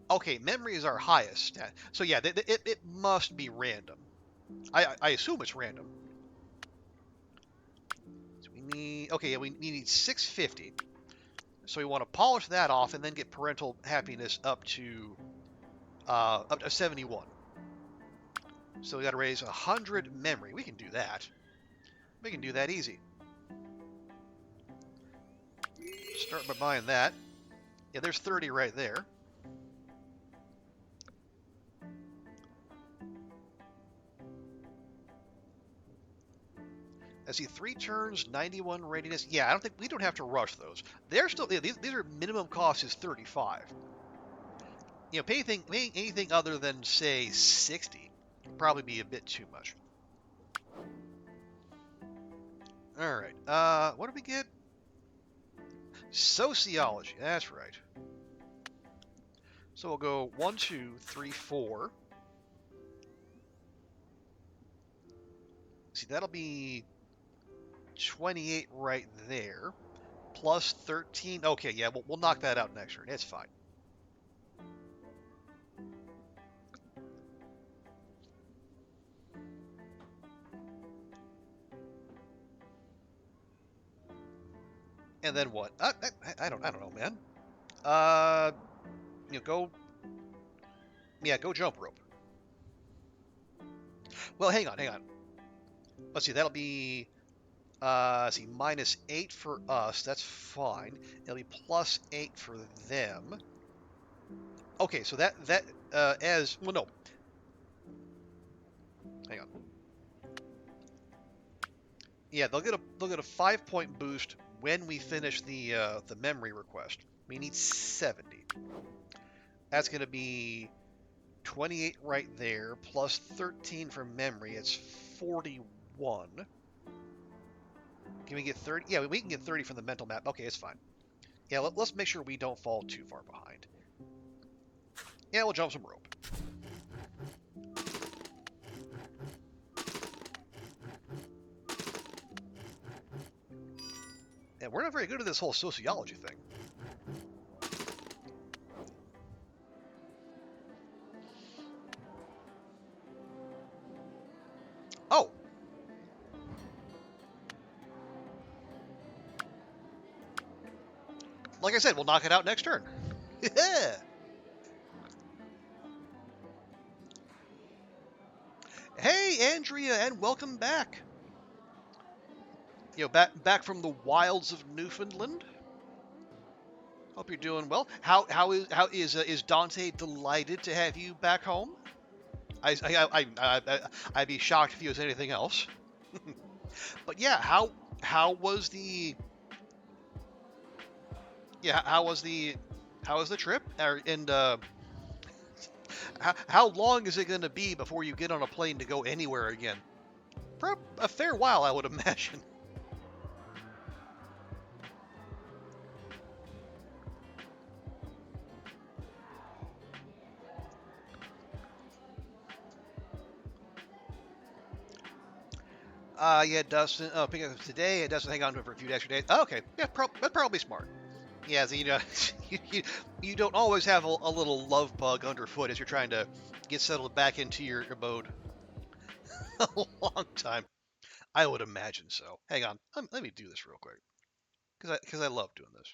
Okay, memory is our highest stat. So yeah, it must be random. I assume it's random. So we need, okay, yeah, we need 650. So we want to polish that off and then get parental happiness up to 71. So we got to raise 100 memory. We can do that. We can do that easy. Start by buying that. Yeah, there's 30 right there. I see 3 turns, 91 readiness. Yeah, I don't think we don't have to rush those. They're still, yeah, these are minimum cost is 35. You know, paying anything other than say 60 would probably be a bit too much. All right. What do we get? Sociology. That's right. So we'll go 1, 2, 3, 4. See, that'll be 28 right there. Plus 13. Okay, yeah, we'll knock that out next turn. It's fine. And then what? I don't know, man. Go. Yeah, go jump rope. Well, hang on. Let's see. That'll be. Let's see, -8 for us. That's fine. It'll be +8 for them. Okay, so that as well. No. Hang on. Yeah, they'll get a 5-point boost when we finish the memory request. We need 70. That's going to be 28 right there, plus 13 for memory. It's 41. Can we get 30? Yeah, we can get 30 from the mental map. Okay, it's fine. Yeah, let's make sure we don't fall too far behind. Yeah, we'll jump some rope. And we're not very good at this whole sociology thing. Oh! Like I said, we'll knock it out next turn. Hey, Andrea, and welcome back. Back from the wilds of Newfoundland. Hope you're doing well. How is Dante delighted to have you back home? I'd be shocked if he was anything else. But yeah, how was the trip? And how long is it going to be before you get on a plane to go anywhere again? For a fair while, I would imagine. Yeah, Dustin. Oh, pick up today. It doesn't hang on to it for a few extra days. Oh, okay, yeah, that's probably smart. Yeah, so, you don't always have a little love bug underfoot as you're trying to get settled back into your abode. A long time. I would imagine so. Hang on, let me do this real quick, because I love doing this.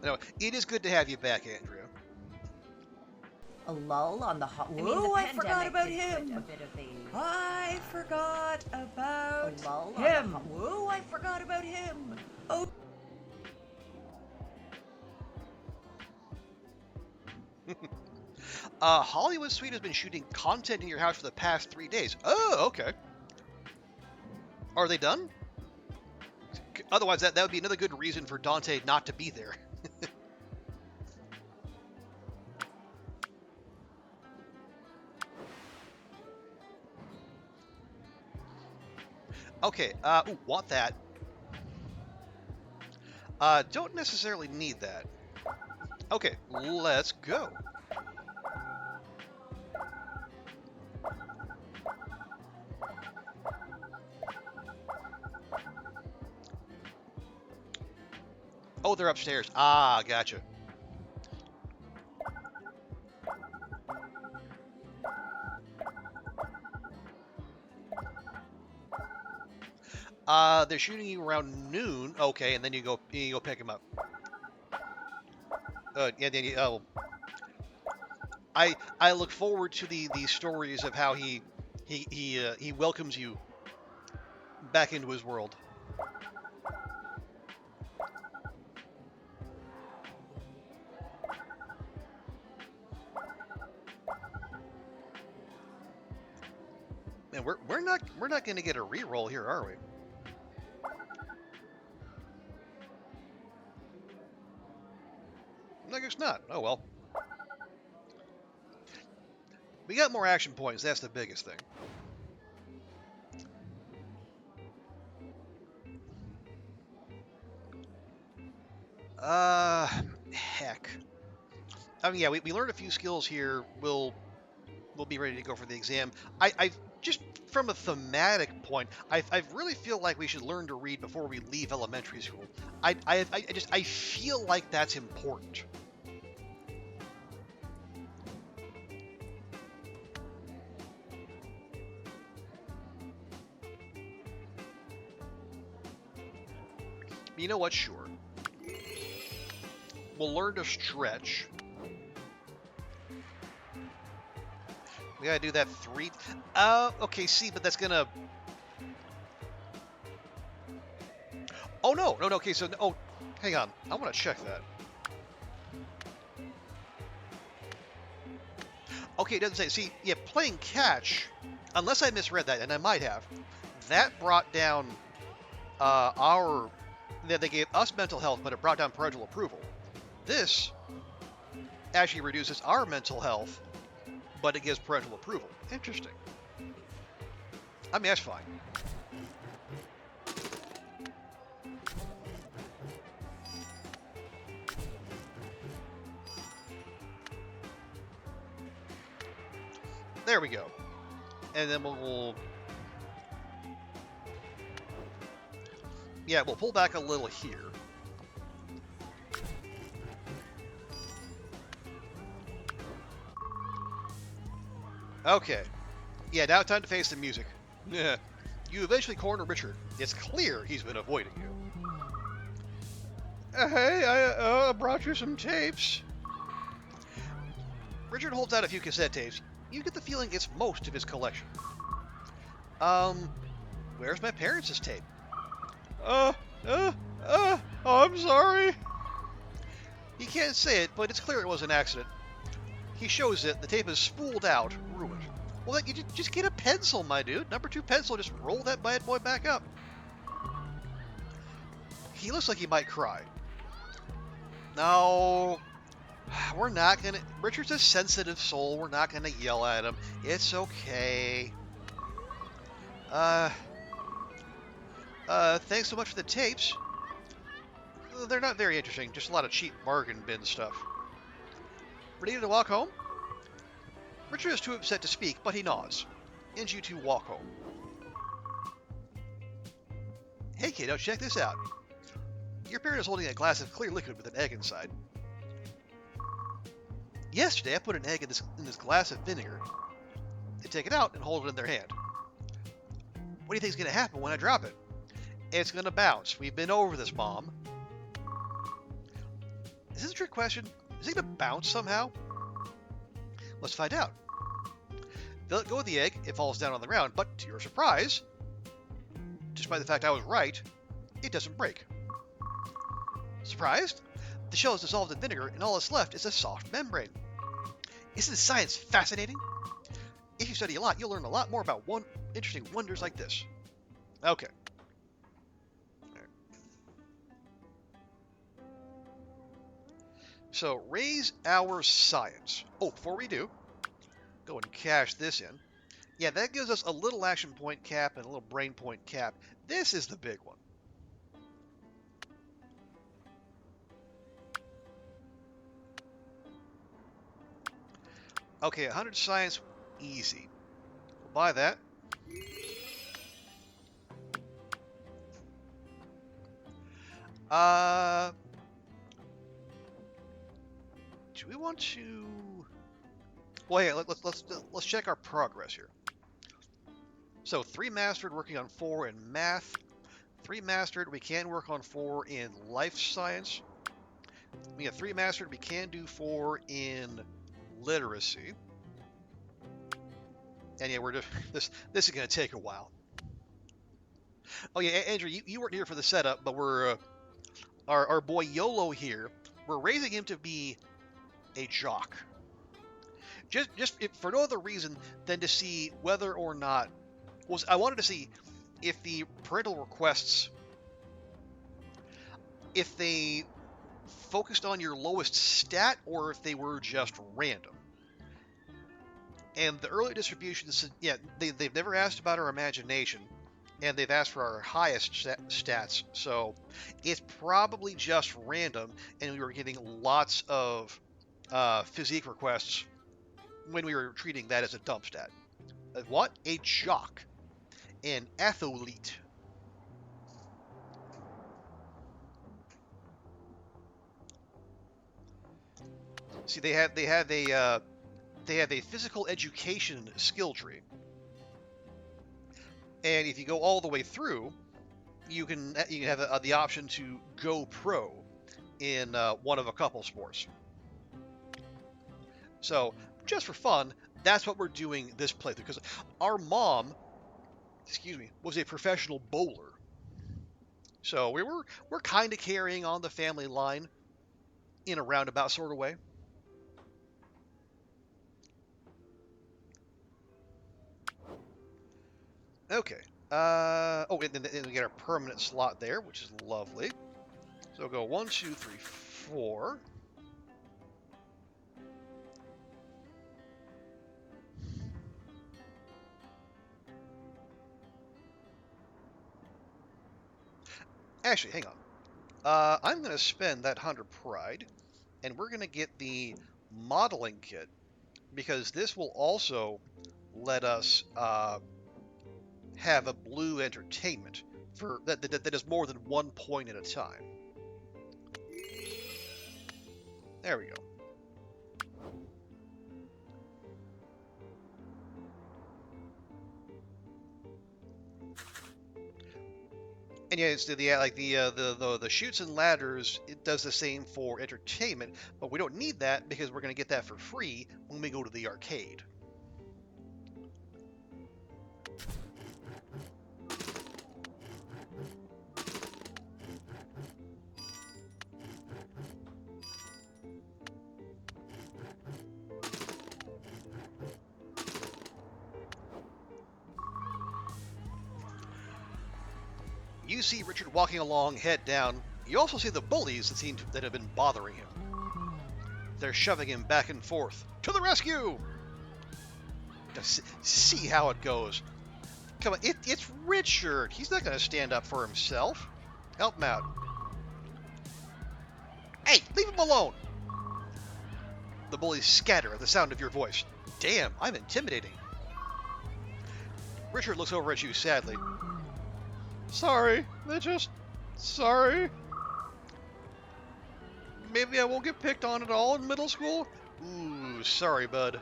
No, it is good to have you back, Andrea. A lull on the hot. Whoa, I forgot about A him. bit of a I forgot about lull on him. the Whoa, I forgot about him. Oh. Hollywood Suite has been shooting content in your house for the past 3 days. Oh, okay. Are they done? Otherwise, that would be another good reason for Dante not to be there. Okay, ooh, want that. Don't necessarily need that. Okay, let's go. Oh, they're upstairs. Ah, gotcha. They're shooting you around noon. Okay, and then you go pick him up. Yeah, then oh. I look forward to the stories of how he welcomes you back into his world. And we're not going to get a reroll here, are we? I guess not. Oh well. We got more action points. That's the biggest thing. Heck. I mean, yeah, we learned a few skills here. We'll be ready to go for the exam. I just from a thematic point, I really feel like we should learn to read before we leave elementary school. I feel like that's important. You know what? Sure. We'll learn to stretch. We gotta do that 3. Okay, see, but that's gonna. Oh no. Okay, so oh, hang on. I want to check that. Okay, it doesn't say. See, yeah, playing catch. Unless I misread that, and I might have. That brought down our. They gave us mental health, but it brought down parental approval. This actually reduces our mental health, but it gives parental approval. Interesting. I mean, that's fine. There we go. And then we'll yeah, we'll pull back a little here. Okay. Yeah, now time to face the music. Yeah. You eventually corner Richard. It's clear he's been avoiding you. Hey, I brought you some tapes. Richard holds out a few cassette tapes. You get the feeling it's most of his collection. Where's my parents' tape? I'm sorry. He can't say it, but it's clear it was an accident. He shows it, the tape is spooled out, ruined. Well, then you just get a pencil, my dude. Number 2 pencil, just roll that bad boy back up. He looks like he might cry. No, we're not gonna. Richard's a sensitive soul. We're not gonna yell at him. It's okay. Thanks so much for the tapes. They're not very interesting, just a lot of cheap bargain bin stuff. Ready to walk home? Richard is too upset to speak, but he nods. And you two walk home. Hey kiddo, check this out. Your parent is holding a glass of clear liquid with an egg inside. Yesterday I put an egg in this glass of vinegar. They take it out and hold it in their hand. What do you think is going to happen when I drop it? It's going to bounce. We've been over this, Mom. Is this a trick question? Is it going to bounce somehow? Let's find out. They'll let go of the egg, it falls down on the ground, but to your surprise, despite the fact I was right, it doesn't break. Surprised? The shell is dissolved in vinegar, and all that's left is a soft membrane. Isn't science fascinating? If you study a lot, you'll learn a lot more about interesting wonders like this. Okay. So, raise our science. Oh, before we do, go and cash this in. Yeah, that gives us a little action point cap and a little brain point cap. This is the big one. Okay, 100 science, easy. We'll buy that. Do we want to? Well, yeah, let's check our progress here. So 3 mastered, working on 4 in math. 3 mastered, we can work on 4 in life science. We have 3 mastered, we can do 4 in literacy. And yeah, we're just this is gonna take a while. Oh yeah, Andrew, you weren't here for the setup, but we're our boy YOLO here. We're raising him to be a jock. Just for no other reason than to see whether or not I wanted to see if the parental requests, if they focused on your lowest stat or if they were just random. And the early distributions, yeah, they've never asked about our imagination, and they've asked for our highest stats, so it's probably just random, and we were getting lots of physique requests when we were treating that as a dump stat. What? A jock. An athlete. See, they have a physical education skill tree, and if you go all the way through, you can have the option to go pro in one of a couple sports. So just for fun, that's what we're doing this playthrough, because our mom, was a professional bowler, so we're kind of carrying on the family line in a roundabout sort of way. Okay. Oh, and then we get our permanent slot there, which is lovely. So we'll go 1, 2, 3, 4. Actually, hang on. I'm going to spend that 100 pride, and we're going to get the modeling kit, because this will also let us have a blue entertainment for that is more than 1 point at a time. There we go. And yeah, it's the chutes and ladders. It does the same for entertainment, but we don't need that because we're going to get that for free when we go to the arcade. You see Richard walking along, head down. You also see the bullies that have been bothering him. They're shoving him back and forth. To the rescue! Just see how it goes. Come on, it's Richard. He's not going to stand up for himself. Help him out. Hey, leave him alone! The bullies scatter at the sound of your voice. Damn, I'm intimidating. Richard looks over at you sadly. Sorry, sorry. Maybe I won't get picked on at all in middle school? Ooh, sorry, bud.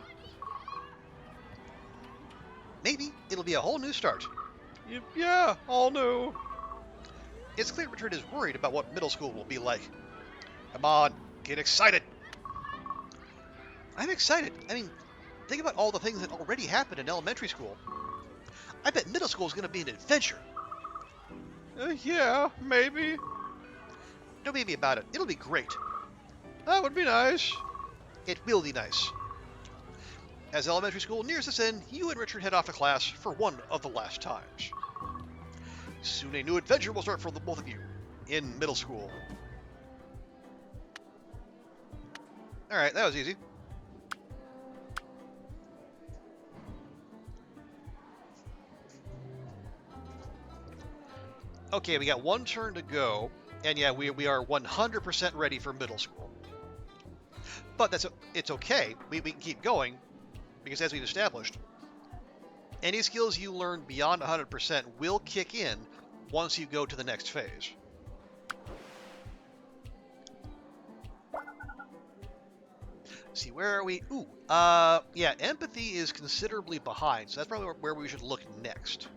Maybe it'll be a whole new start. Yeah, all new. It's clear Richard is worried about what middle school will be like. Come on, Get excited. I'm excited. I mean, think about all the things that already happened in elementary school. I bet middle school is going to be an adventure. Yeah, maybe. No maybe about it. It'll be great. That would be nice. It will be nice. As elementary school nears its end, you and Richard head off to class for one of the last times. Soon a new adventure will start for the both of you in middle school. Alright, that was easy. Okay, we got one turn to go, and yeah, we are 100% ready for middle school. But it's okay, we can keep going, because as we've established, any skills you learn beyond 100% will kick in once you go to the next phase. See, where are we? Ooh, yeah, empathy is considerably behind, so that's probably where we should look next.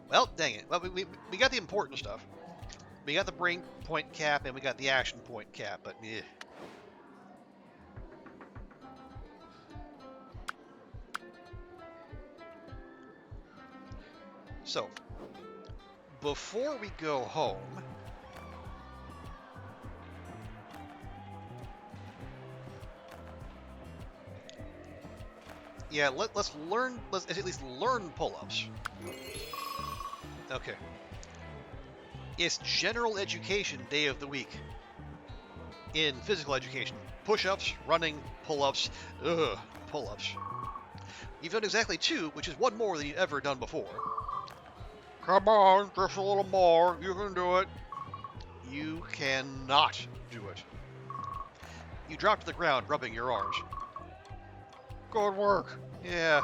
Well, dang it. Well, we got the important stuff. We got the brain point cap, and we got the action point cap, but eh. So, before we go home, yeah, let's at least learn pull-ups. Okay. It's general education day of the week in physical education. Push-ups, running, pull-ups, pull-ups. You've done exactly 2, which is 1 more than you've ever done before. Come on, just a little more. You can do it. You cannot do it. You drop to the ground, rubbing your arms. Good work. Yeah.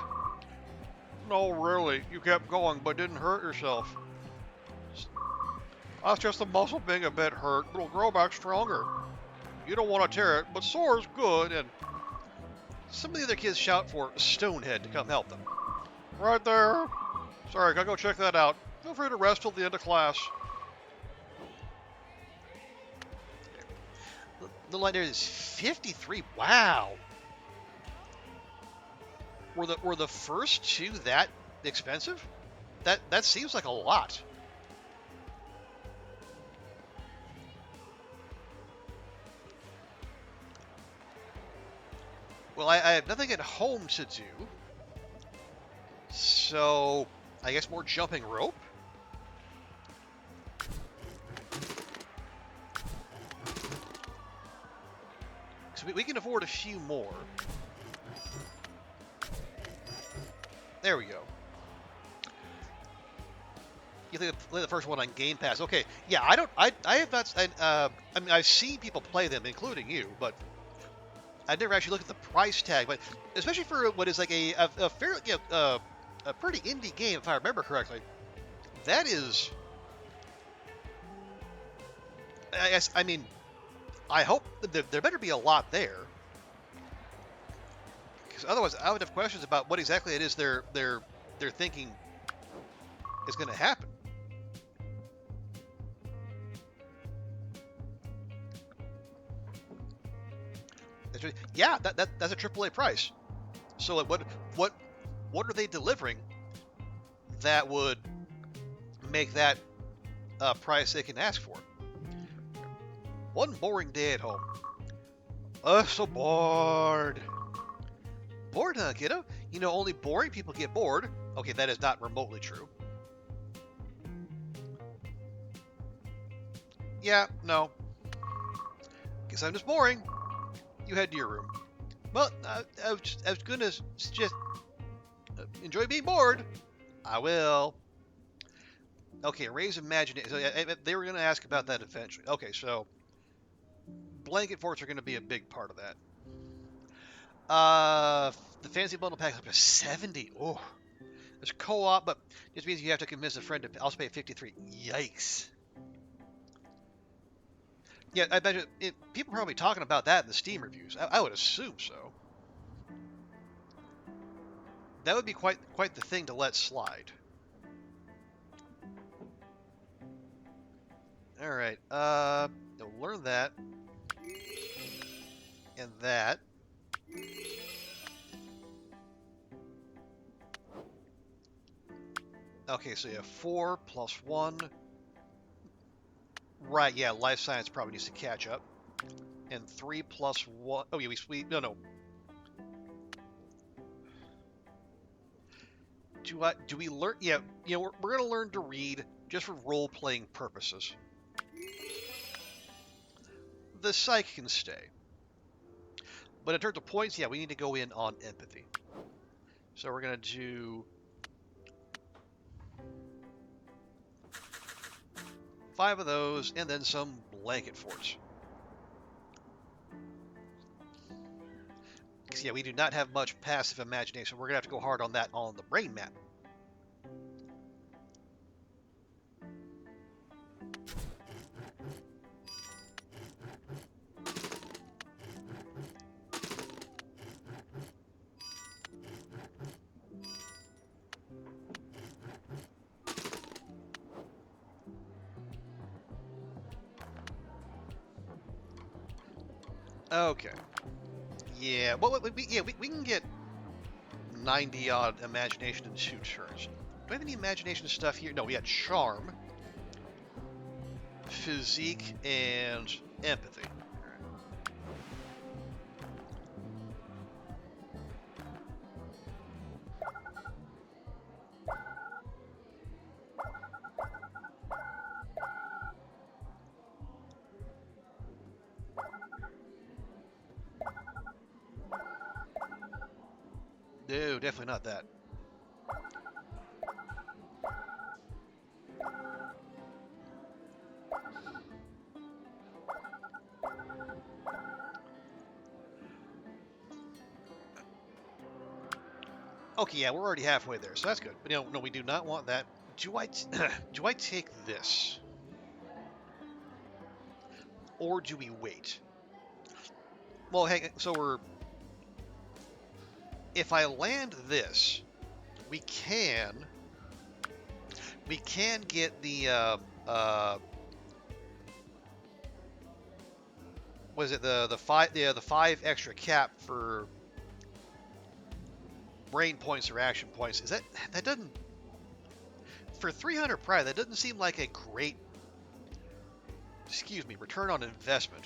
No, really. You kept going, but didn't hurt yourself. That's just the muscle being a bit hurt. It'll grow back stronger. You don't want to tear it, but sore's good, and Some of the other kids shout for Stonehead to come help them. right there. Sorry, gotta go check that out. Feel free to rest till the end of class. The line there is 53. Wow. Were the first 2 that expensive? That seems like a lot. Well, I have nothing at home to do, so I guess more jumping rope. So we can afford a few more. There we go. You think play the first one on Game Pass? Okay, yeah. I have not. I mean, I've seen people play them, including you, but I've never actually looked at the price tag. But especially for what is like a fairly a pretty indie game, if I remember correctly, that is. I guess I mean, I hope there better be a lot there, because otherwise I would have questions about what exactly it is they're thinking is going to happen. Yeah, that's a AAA price. So what are they delivering that would make that price they can ask for? One boring day at home. So bored. Bored, huh, kiddo? You know, only boring people get bored. Okay, that is not remotely true. Yeah, no. Guess I'm just boring. You head to your room. Well, I was gonna just enjoy being bored. I will. Okay, raise imagination. So, they were gonna ask about that eventually. Okay, so blanket forts are gonna be a big part of that. The fancy bundle pack is up to 70. Oh, there's co-op, but just means you have to convince a friend to also pay 53. Yikes. Yeah, I bet people are probably talking about that in the Steam reviews. I would assume so. That would be quite the thing to let slide. All right. Learn that and that. Okay, so you have 4 plus 1. Right, yeah, life science probably needs to catch up. And 3 plus 1. Oh, yeah, no. Do we learn? Yeah, we're gonna learn to read just for role-playing purposes. The psych can stay. But in terms of points, yeah, we need to go in on empathy. So we're gonna do 5 of those, and then some blanket forts. Because, yeah, we do not have much passive imagination. We're gonna have to go hard on that on the brain map. Okay. Yeah, well, we can get 90 odd imagination in 2 turns. Do I have any imagination stuff here? No, we had charm, physique, and empathy. No, definitely not that. Okay, yeah, we're already halfway there, so that's good. But no, we do not want that. Do I do I take this, or do we wait? Well, hey, so if I land this, we can get the was it the 5 extra cap for brain points or action points? Is that doesn't for 300 pride? That doesn't seem like a great, excuse me, return on investment.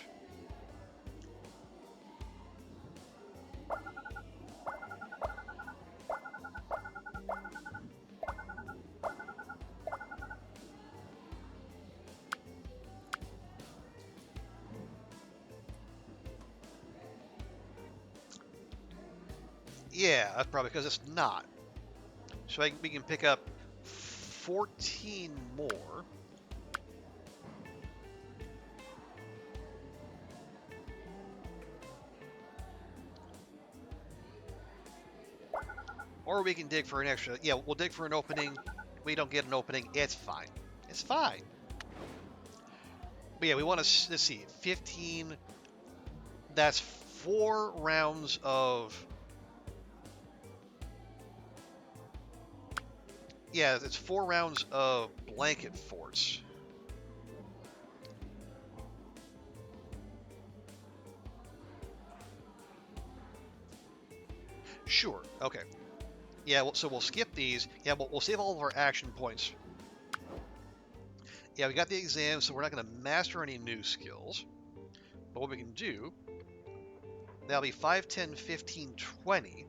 Yeah, that's probably because it's not. So we can pick up 14 more. Or we can dig for an extra. Yeah, we'll dig for an opening. We don't get an opening. It's fine. It's fine. But yeah, we want to, let's see, 15. That's 4 rounds of. Yeah, it's 4 rounds of blanket forts. Sure. Okay. Yeah. So we'll skip these. Yeah, but we'll save all of our action points. Yeah, we got the exam, so we're not going to master any new skills. But what we can do, that'll be 5, 10, 15, 20,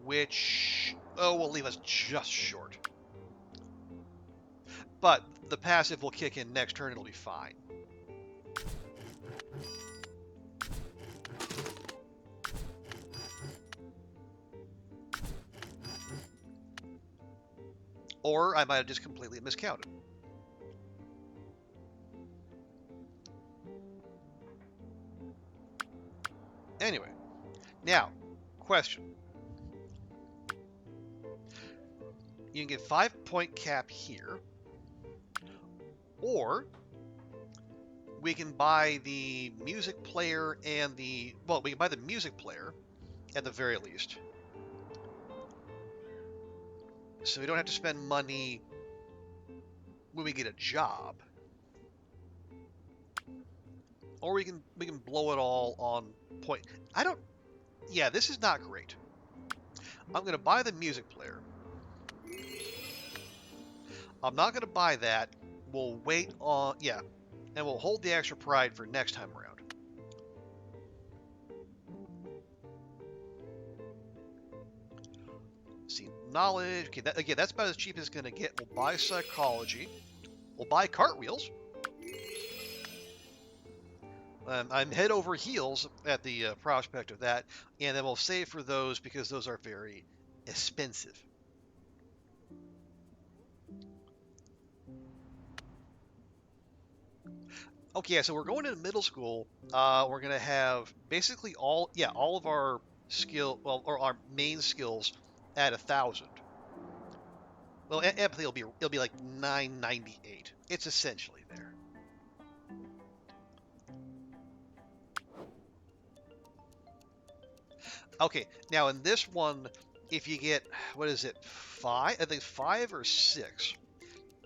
which, will leave us just short. But the passive will kick in next turn, it'll be fine. Or I might have just completely miscounted. Anyway, now, question. You can get 5 point cap here, or we can buy the music player and well, we can buy the music player at the very least. So we don't have to spend money when we get a job. Or we can blow it all on point. Yeah, this is not great. I'm going to buy the music player. I'm not going to buy that. We'll wait on, yeah, and we'll hold the extra pride for next time around. See, knowledge. Okay, again, that's about as cheap as it's going to get. We'll buy psychology. We'll buy cartwheels. I'm head over heels at the prospect of that, and then we'll save for those because those are very expensive. Okay, yeah, so we're going into middle school. We're gonna have basically all of our or our main skills at 1,000. Well, empathy it'll be like 998. It's essentially there. Okay, now in this one, if you get, what is it, 5? I think 5 or 6,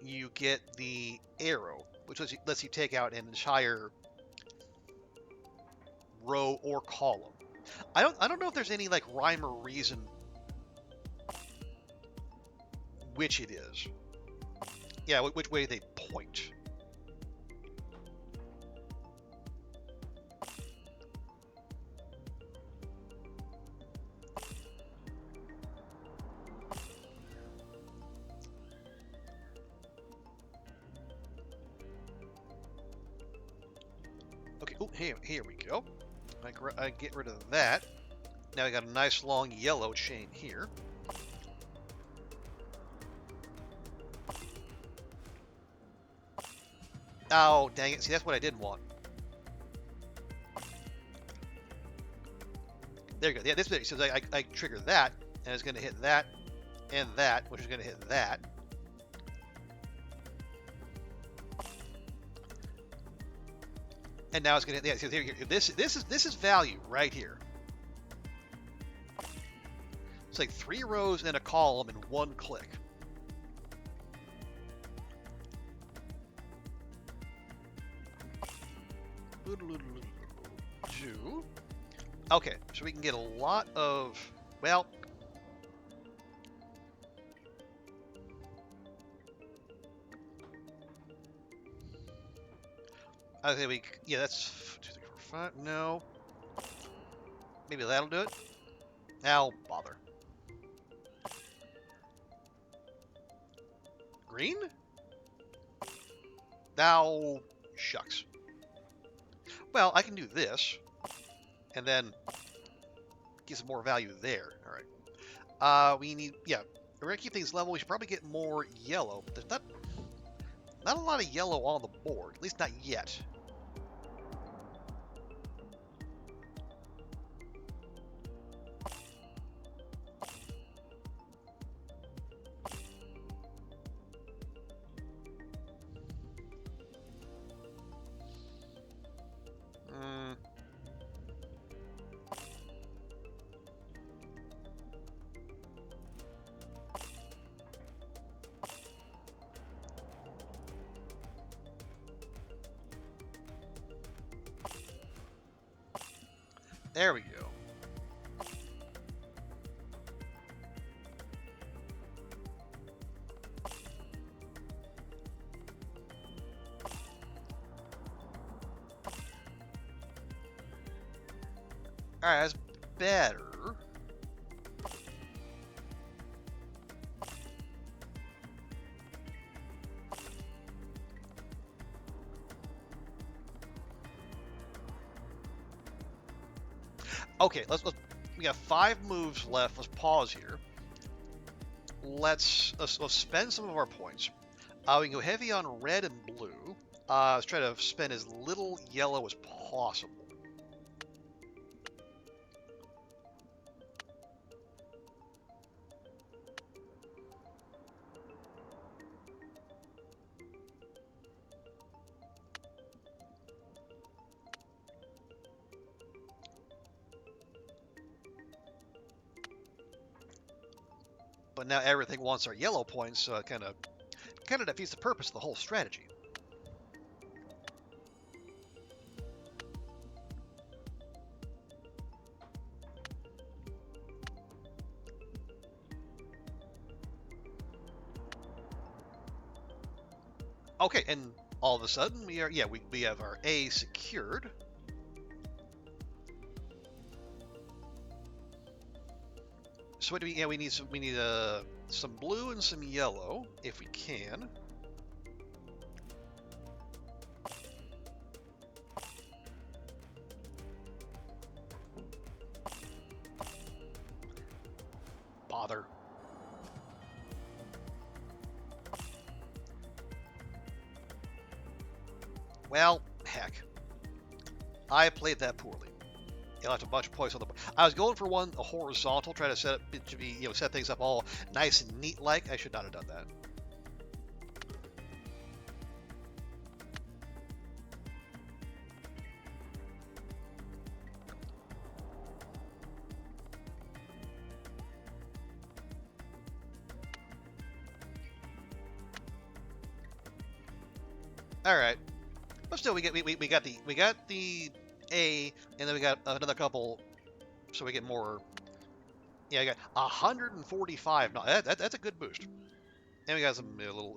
you get the arrow, which lets you take out an entire row or column. I don't know if there's any like rhyme or reason which it is. Yeah, which way they point. Okay, oh, here we go. I get rid of that. Now we got a nice long yellow chain here. Oh, dang it. See, that's what I didn't want. There you go. Yeah, this bit, so I trigger that, and it's going to hit that, and that, which is going to hit that. And now it's going to hit, yeah, so here, this is value right here. It's like 3 rows and a column in 1 click. Okay, so we can get a lot of, well, I think yeah, that's 2, 3, 4, 5. No, maybe that'll do it. Now bother. Green? Now, shucks. Well, I can do this, and then get some more value there. All right. We need, yeah, we're gonna keep things level. We should probably get more yellow. But there's not a lot of yellow on the board, at least not yet. There we go. Alright, that's better. Okay, let's we got 5 moves left. Let's pause here. Let's spend some of our points. We can go heavy on red and blue. Let's try to spend as little yellow as possible. but now everything wants our yellow points, so it kind of defeats the purpose of the whole strategy. Okay, and all of a sudden we have our A secured. So what do we? Yeah, we need some blue and some yellow if we can. Bother. Well, heck. I played that poorly. You left a bunch of points on the board. I was going for a horizontal, try to set it to be, set things up all nice and neat like. I should not have done that. All right, but still, we got the A, and then we got another couple, so we get more. Yeah, I got 145. No, that's a good boost. And we got some little